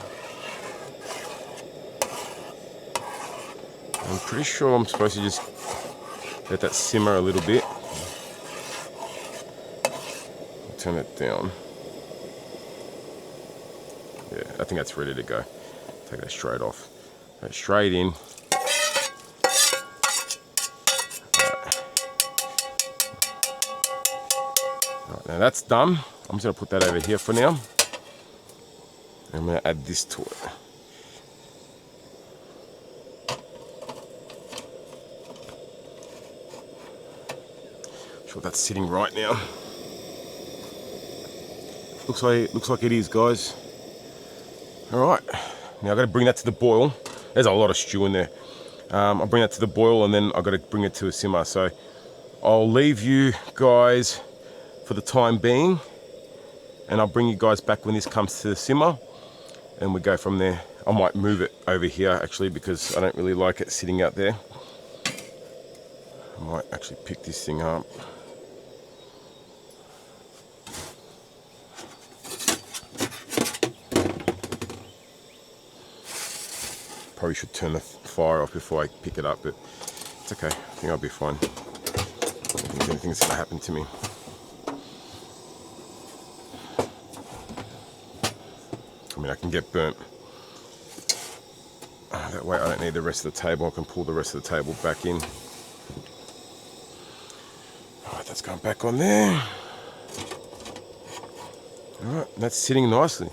I'm pretty sure I'm supposed to just let that simmer a little bit. Turn it down. Yeah, I think that's ready to go. Take that straight off. Go straight in. Right, now that's done. I'm just going to put that over here for now. And I'm going to add this to it. Sure that's sitting right now. Looks like it is, guys. All right, now I've got to bring that to the boil. There's a lot of stew in there. I'll bring that to the boil and then I've got to bring it to a simmer. So I'll leave you guys for the time being and I'll bring you guys back when this comes to the simmer and we go from there. I might move it over here actually because I don't really like it sitting out there. I might actually pick this thing up. Probably should turn the fire off before I pick it up, but it's okay. I think I'll be fine. I don't think anything's gonna happen to me. I mean, I can get burnt. That way I don't need the rest of the table. I can pull the rest of the table back in. Alright, that's going back on there. Alright, that's sitting nicely.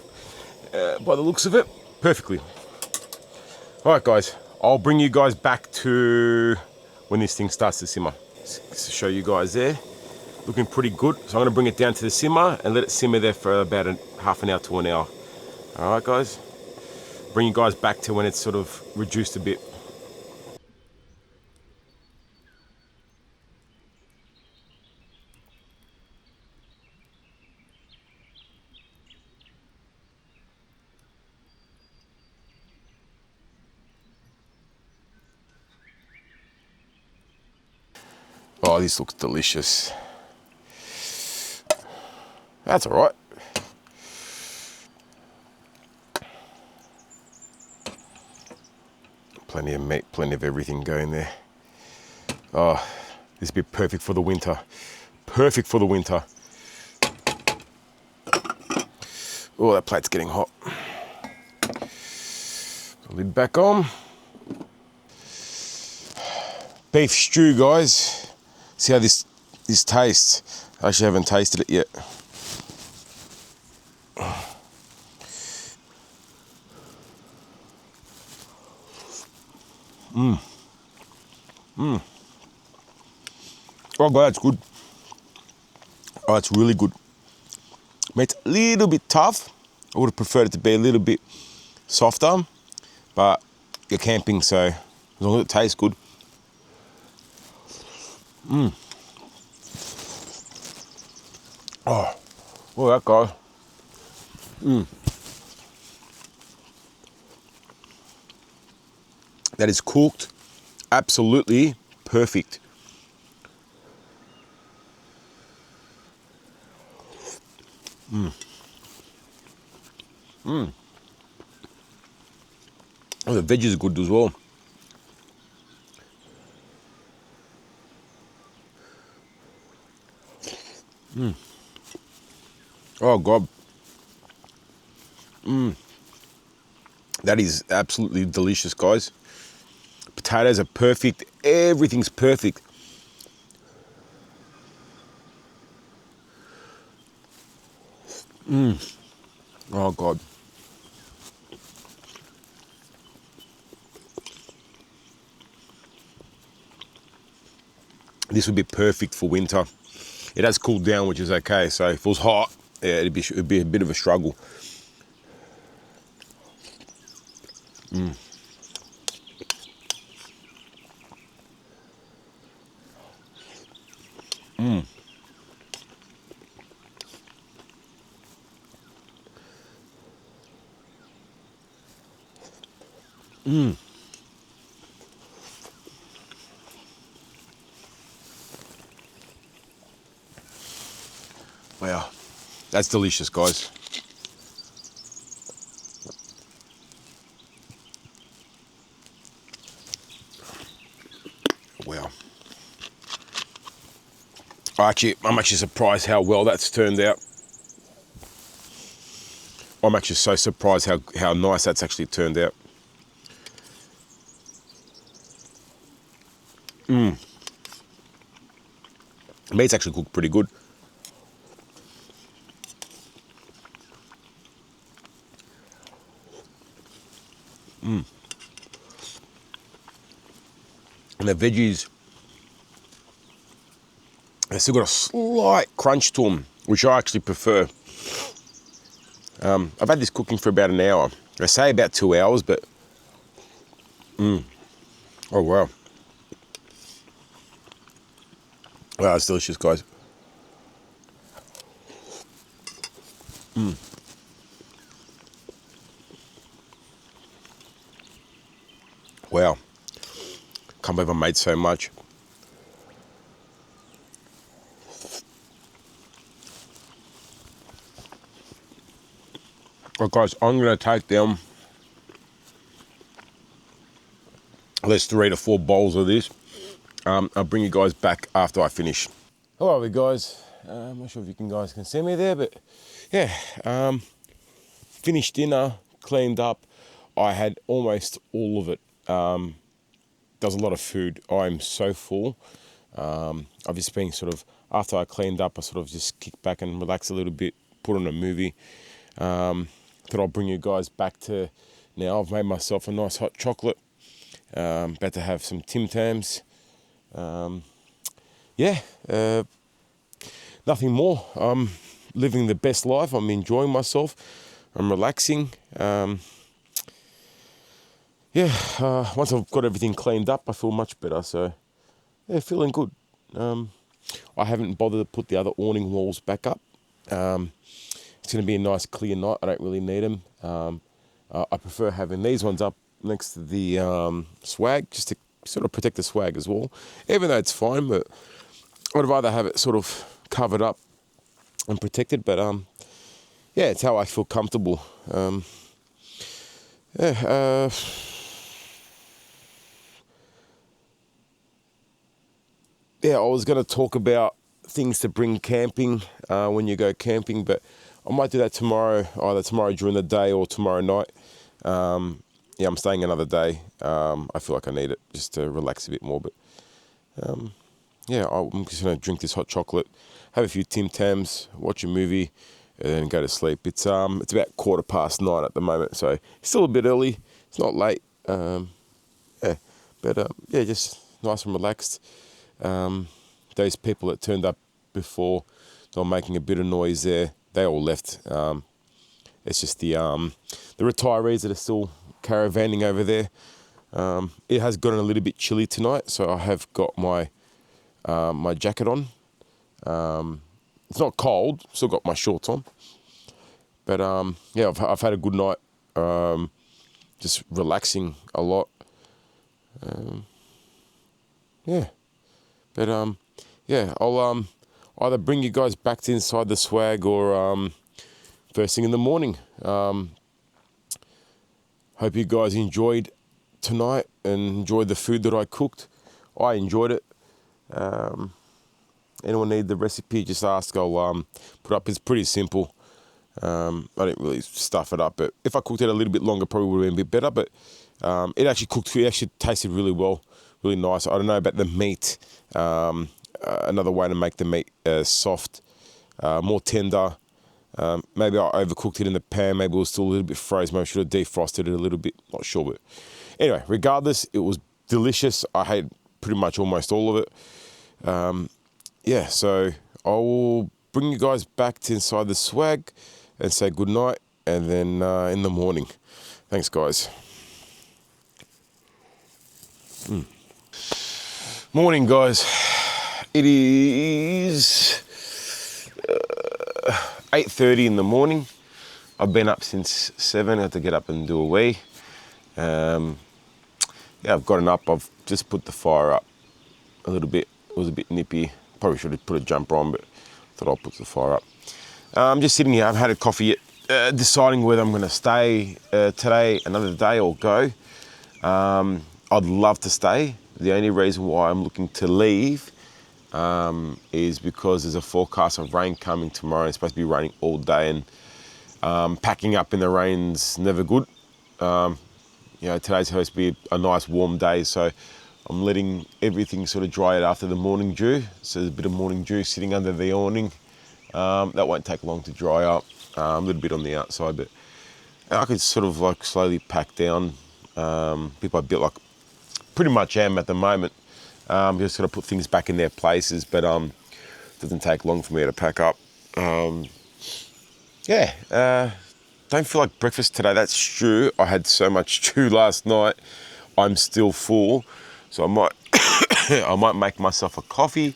By the looks of it, perfectly. Alright guys, I'll bring you guys back to when this thing starts to simmer. Just to show you guys there. Looking pretty good. So I'm going to bring it down to the simmer and let it simmer there for about half an hour to an hour. Alright guys, bring you guys back to when it's sort of reduced a bit. Oh, this looks delicious. That's all right. Plenty of meat, plenty of everything going there. Oh, this would be perfect for the winter. Perfect for the winter. Oh, that plate's getting hot. Lid back on. Beef stew, guys. See how this tastes. I actually haven't tasted it yet. Oh God, that's good. Oh, it's really good. It's a little bit tough. I would have preferred it to be a little bit softer, but you're camping, so as long as it tastes good. Oh, that guy. That is cooked absolutely perfect. Oh, the veggies are good as well. Oh God. That is absolutely delicious, guys. Potatoes are perfect. Everything's perfect. Oh God. This would be perfect for winter. It has cooled down, which is okay. So if it was hot, yeah, it'd be a bit of a struggle. Wow, that's delicious, guys. Wow. I'm actually surprised how well that's turned out. I'm actually so surprised how nice that's actually turned out. The meat's actually cooked pretty good. And the veggies, they still got a slight crunch to them, which I actually prefer. I've had this cooking for about an hour. I say about 2 hours, but oh wow. Wow, it's delicious, guys. Wow. Can't believe I made so much. Well, guys, I'm going to take down at least 3 to 4 bowls of this. I'll bring you guys back after I finish. Hello, guys. I'm not sure if you guys can see me there, but yeah, finished dinner, cleaned up. I had almost all of it. There's a lot of food. I'm so full. I've just been sort of, after I cleaned up, I sort of just kicked back and relaxed a little bit, put on a movie. Thought I'll bring you guys back to now. I've made myself a nice hot chocolate. About to have some Tim Tams. Nothing more. I'm living the best life. I'm enjoying myself. I'm relaxing. Once I've got everything cleaned up, I feel much better. So, yeah, feeling good. I haven't bothered to put the other awning walls back up. It's going to be a nice clear night. I don't really need them. I prefer having these ones up next to the swag, just to sort of protect the swag as well. Even though it's fine, but I'd rather have it sort of covered up and protected. But yeah, it's how I feel comfortable. yeah, I was going to talk about things to bring camping when you go camping, but I might do that tomorrow, either tomorrow during the day or tomorrow night. Yeah, I'm staying another day. I feel like I need it just to relax a bit more. But yeah, I'm just going to drink this hot chocolate, have a few Tim Tams, watch a movie, and then go to sleep. It's about 9:15 at the moment, so it's still a bit early. It's not late. Yeah, but yeah, just nice and relaxed. Those people that turned up before, they were making a bit of noise there. They all left. It's just the retirees that are still caravanning over there. It has gotten a little bit chilly tonight, so I have got my my jacket on. It's not cold. Still got my shorts on. But yeah, I've had a good night. Just relaxing a lot. Yeah. But yeah, I'll either bring you guys back to inside the swag or first thing in the morning. Hope you guys enjoyed tonight and enjoyed the food that I cooked. I enjoyed it. Anyone need the recipe, just ask. I'll put up. It's pretty simple. I didn't really stuff it up, but if I cooked it a little bit longer, probably would have been a bit better. But it actually cooked. It actually tasted really well, really nice. I don't know about the meat. Another way to make the meat soft, more tender. Maybe I overcooked it in the pan. Maybe it was still a little bit frozen. Maybe I should have defrosted it a little bit. Not sure, but anyway, regardless, it was delicious. I had pretty much almost all of it. Yeah, so I will bring you guys back to inside the swag and say good night, and then in the morning. Thanks, guys. Morning, guys. It is 8:30 in the morning. I've been up since 7. I had to get up and do a wee. Yeah, I've gotten up. I've just put the fire up a little bit. It was a bit nippy. Probably should have put a jumper on, but thought I'll put the fire up. I'm just sitting here. I haven't had a coffee yet, deciding whether I'm going to stay today, another day, or go. I'd love to stay. The only reason why I'm looking to leave is because there's a forecast of rain coming tomorrow. It's supposed to be raining all day, and packing up in the rain's never good. You know, today's supposed to be a nice warm day, so I'm letting everything sort of dry out after the morning dew. So there's a bit of morning dew sitting under the awning. That won't take long to dry up. A little bit on the outside, but I could sort of like slowly pack down. Bit by bit, like pretty much am at the moment. Just sort of put things back in their places, but it doesn't take long for me to pack up. Yeah, don't feel like breakfast today. That's true. I had so much stew last night. I'm still full, so I might I might make myself a coffee.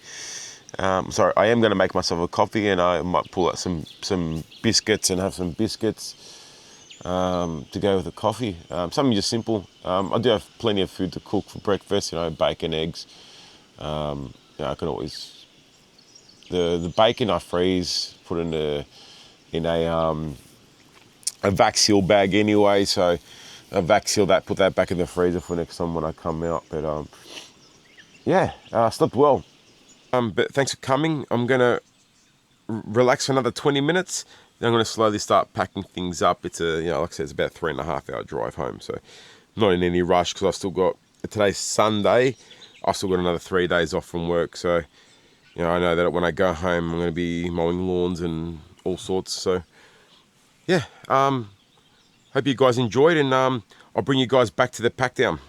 Sorry, I am going to make myself a coffee, and I might pull out some biscuits and have some biscuits to go with the coffee. Something just simple. I do have plenty of food to cook for breakfast. You know, bacon, eggs. You know, I can always the bacon I freeze, put in a vac seal bag anyway. So I vac seal that, put that back in the freezer for next time when I come out. But yeah, I slept well. But thanks for coming. I'm gonna relax for another 20 minutes. Then I'm gonna slowly start packing things up. It's like I said, it's about 3.5 hour drive home. So not in any rush because I've still got, today's Sunday. I've still got another 3 days off from work. So, I know that when I go home, I'm gonna be mowing lawns and all sorts. So yeah, hope you guys enjoyed, and I'll bring you guys back to the pack down.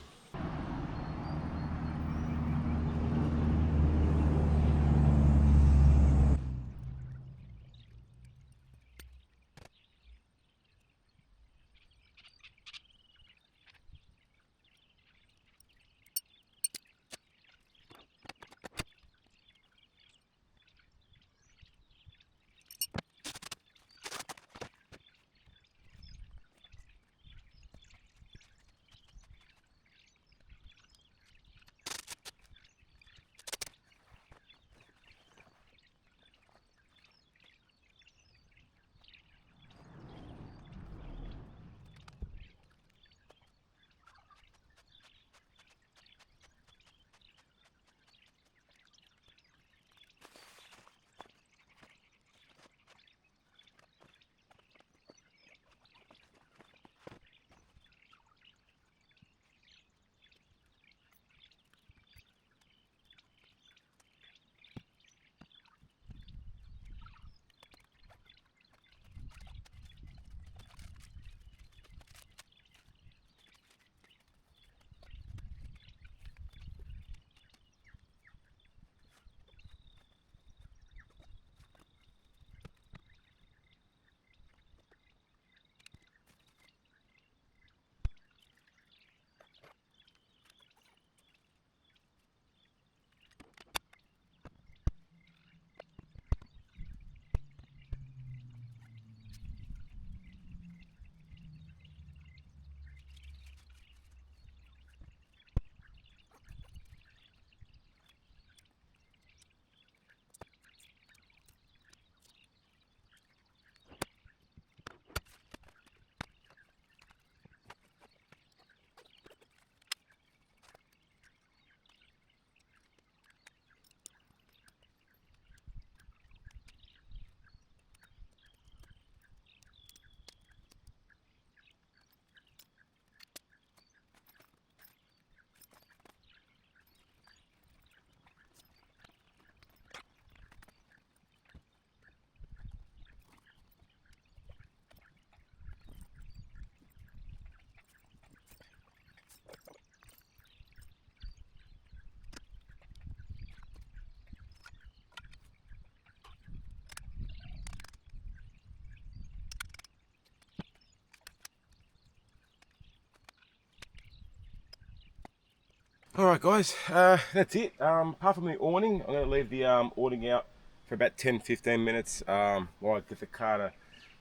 All right, guys, that's it. Apart from the awning, I'm going to leave the awning out for about 10-15 minutes while I get the car to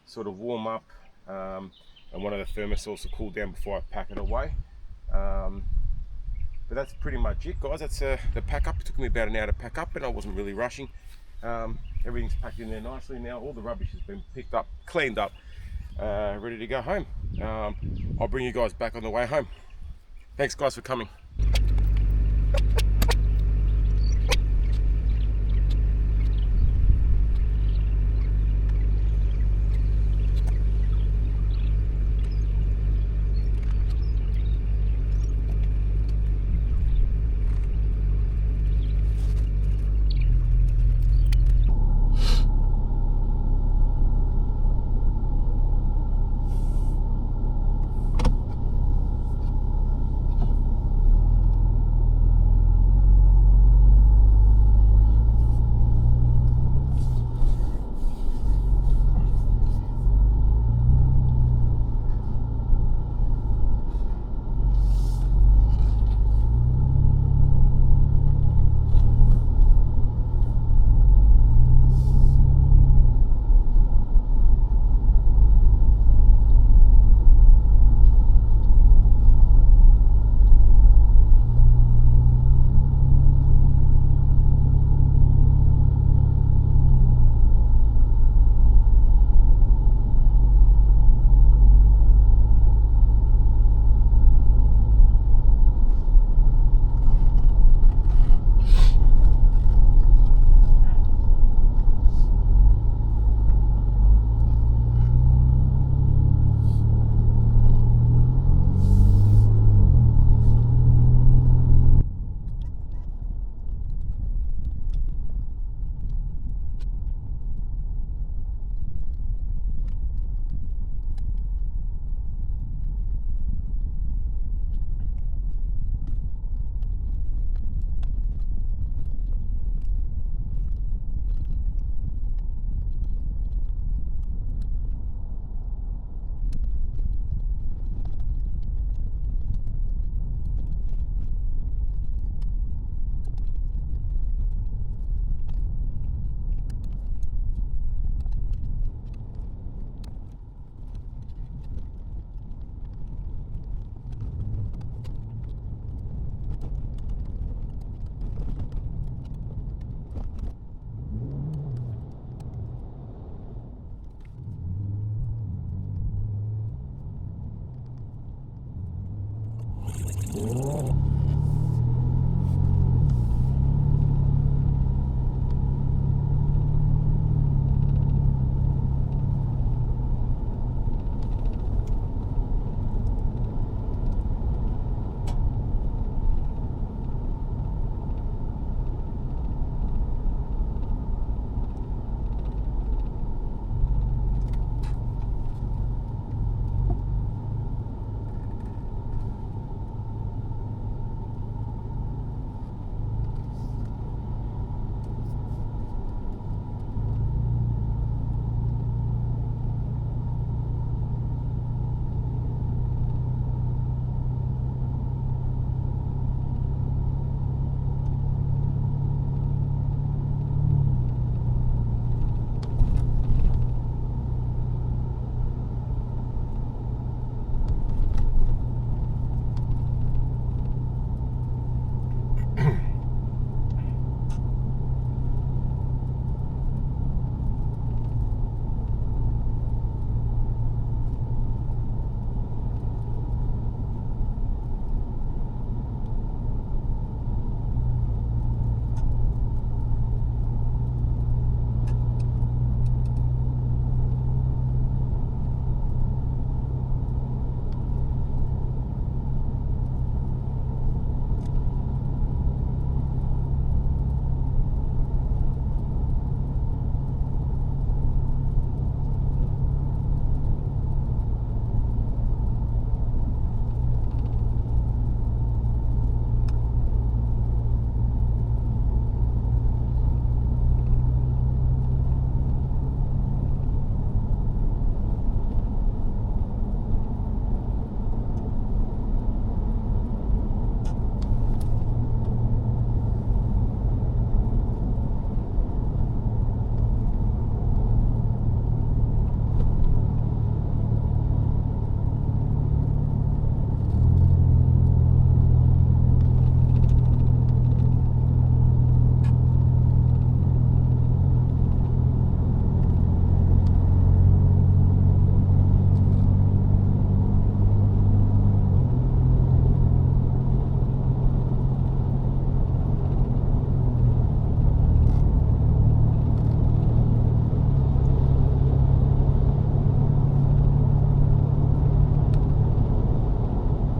sort of warm up and one of the thermostats to cool down before I pack it away. But that's pretty much it, guys. That's the pack up. It took me about an hour to pack up, and I wasn't really rushing. Everything's packed in there nicely now. All the rubbish has been picked up, cleaned up, ready to go home. I'll bring you guys back on the way home. Thanks, guys, for coming.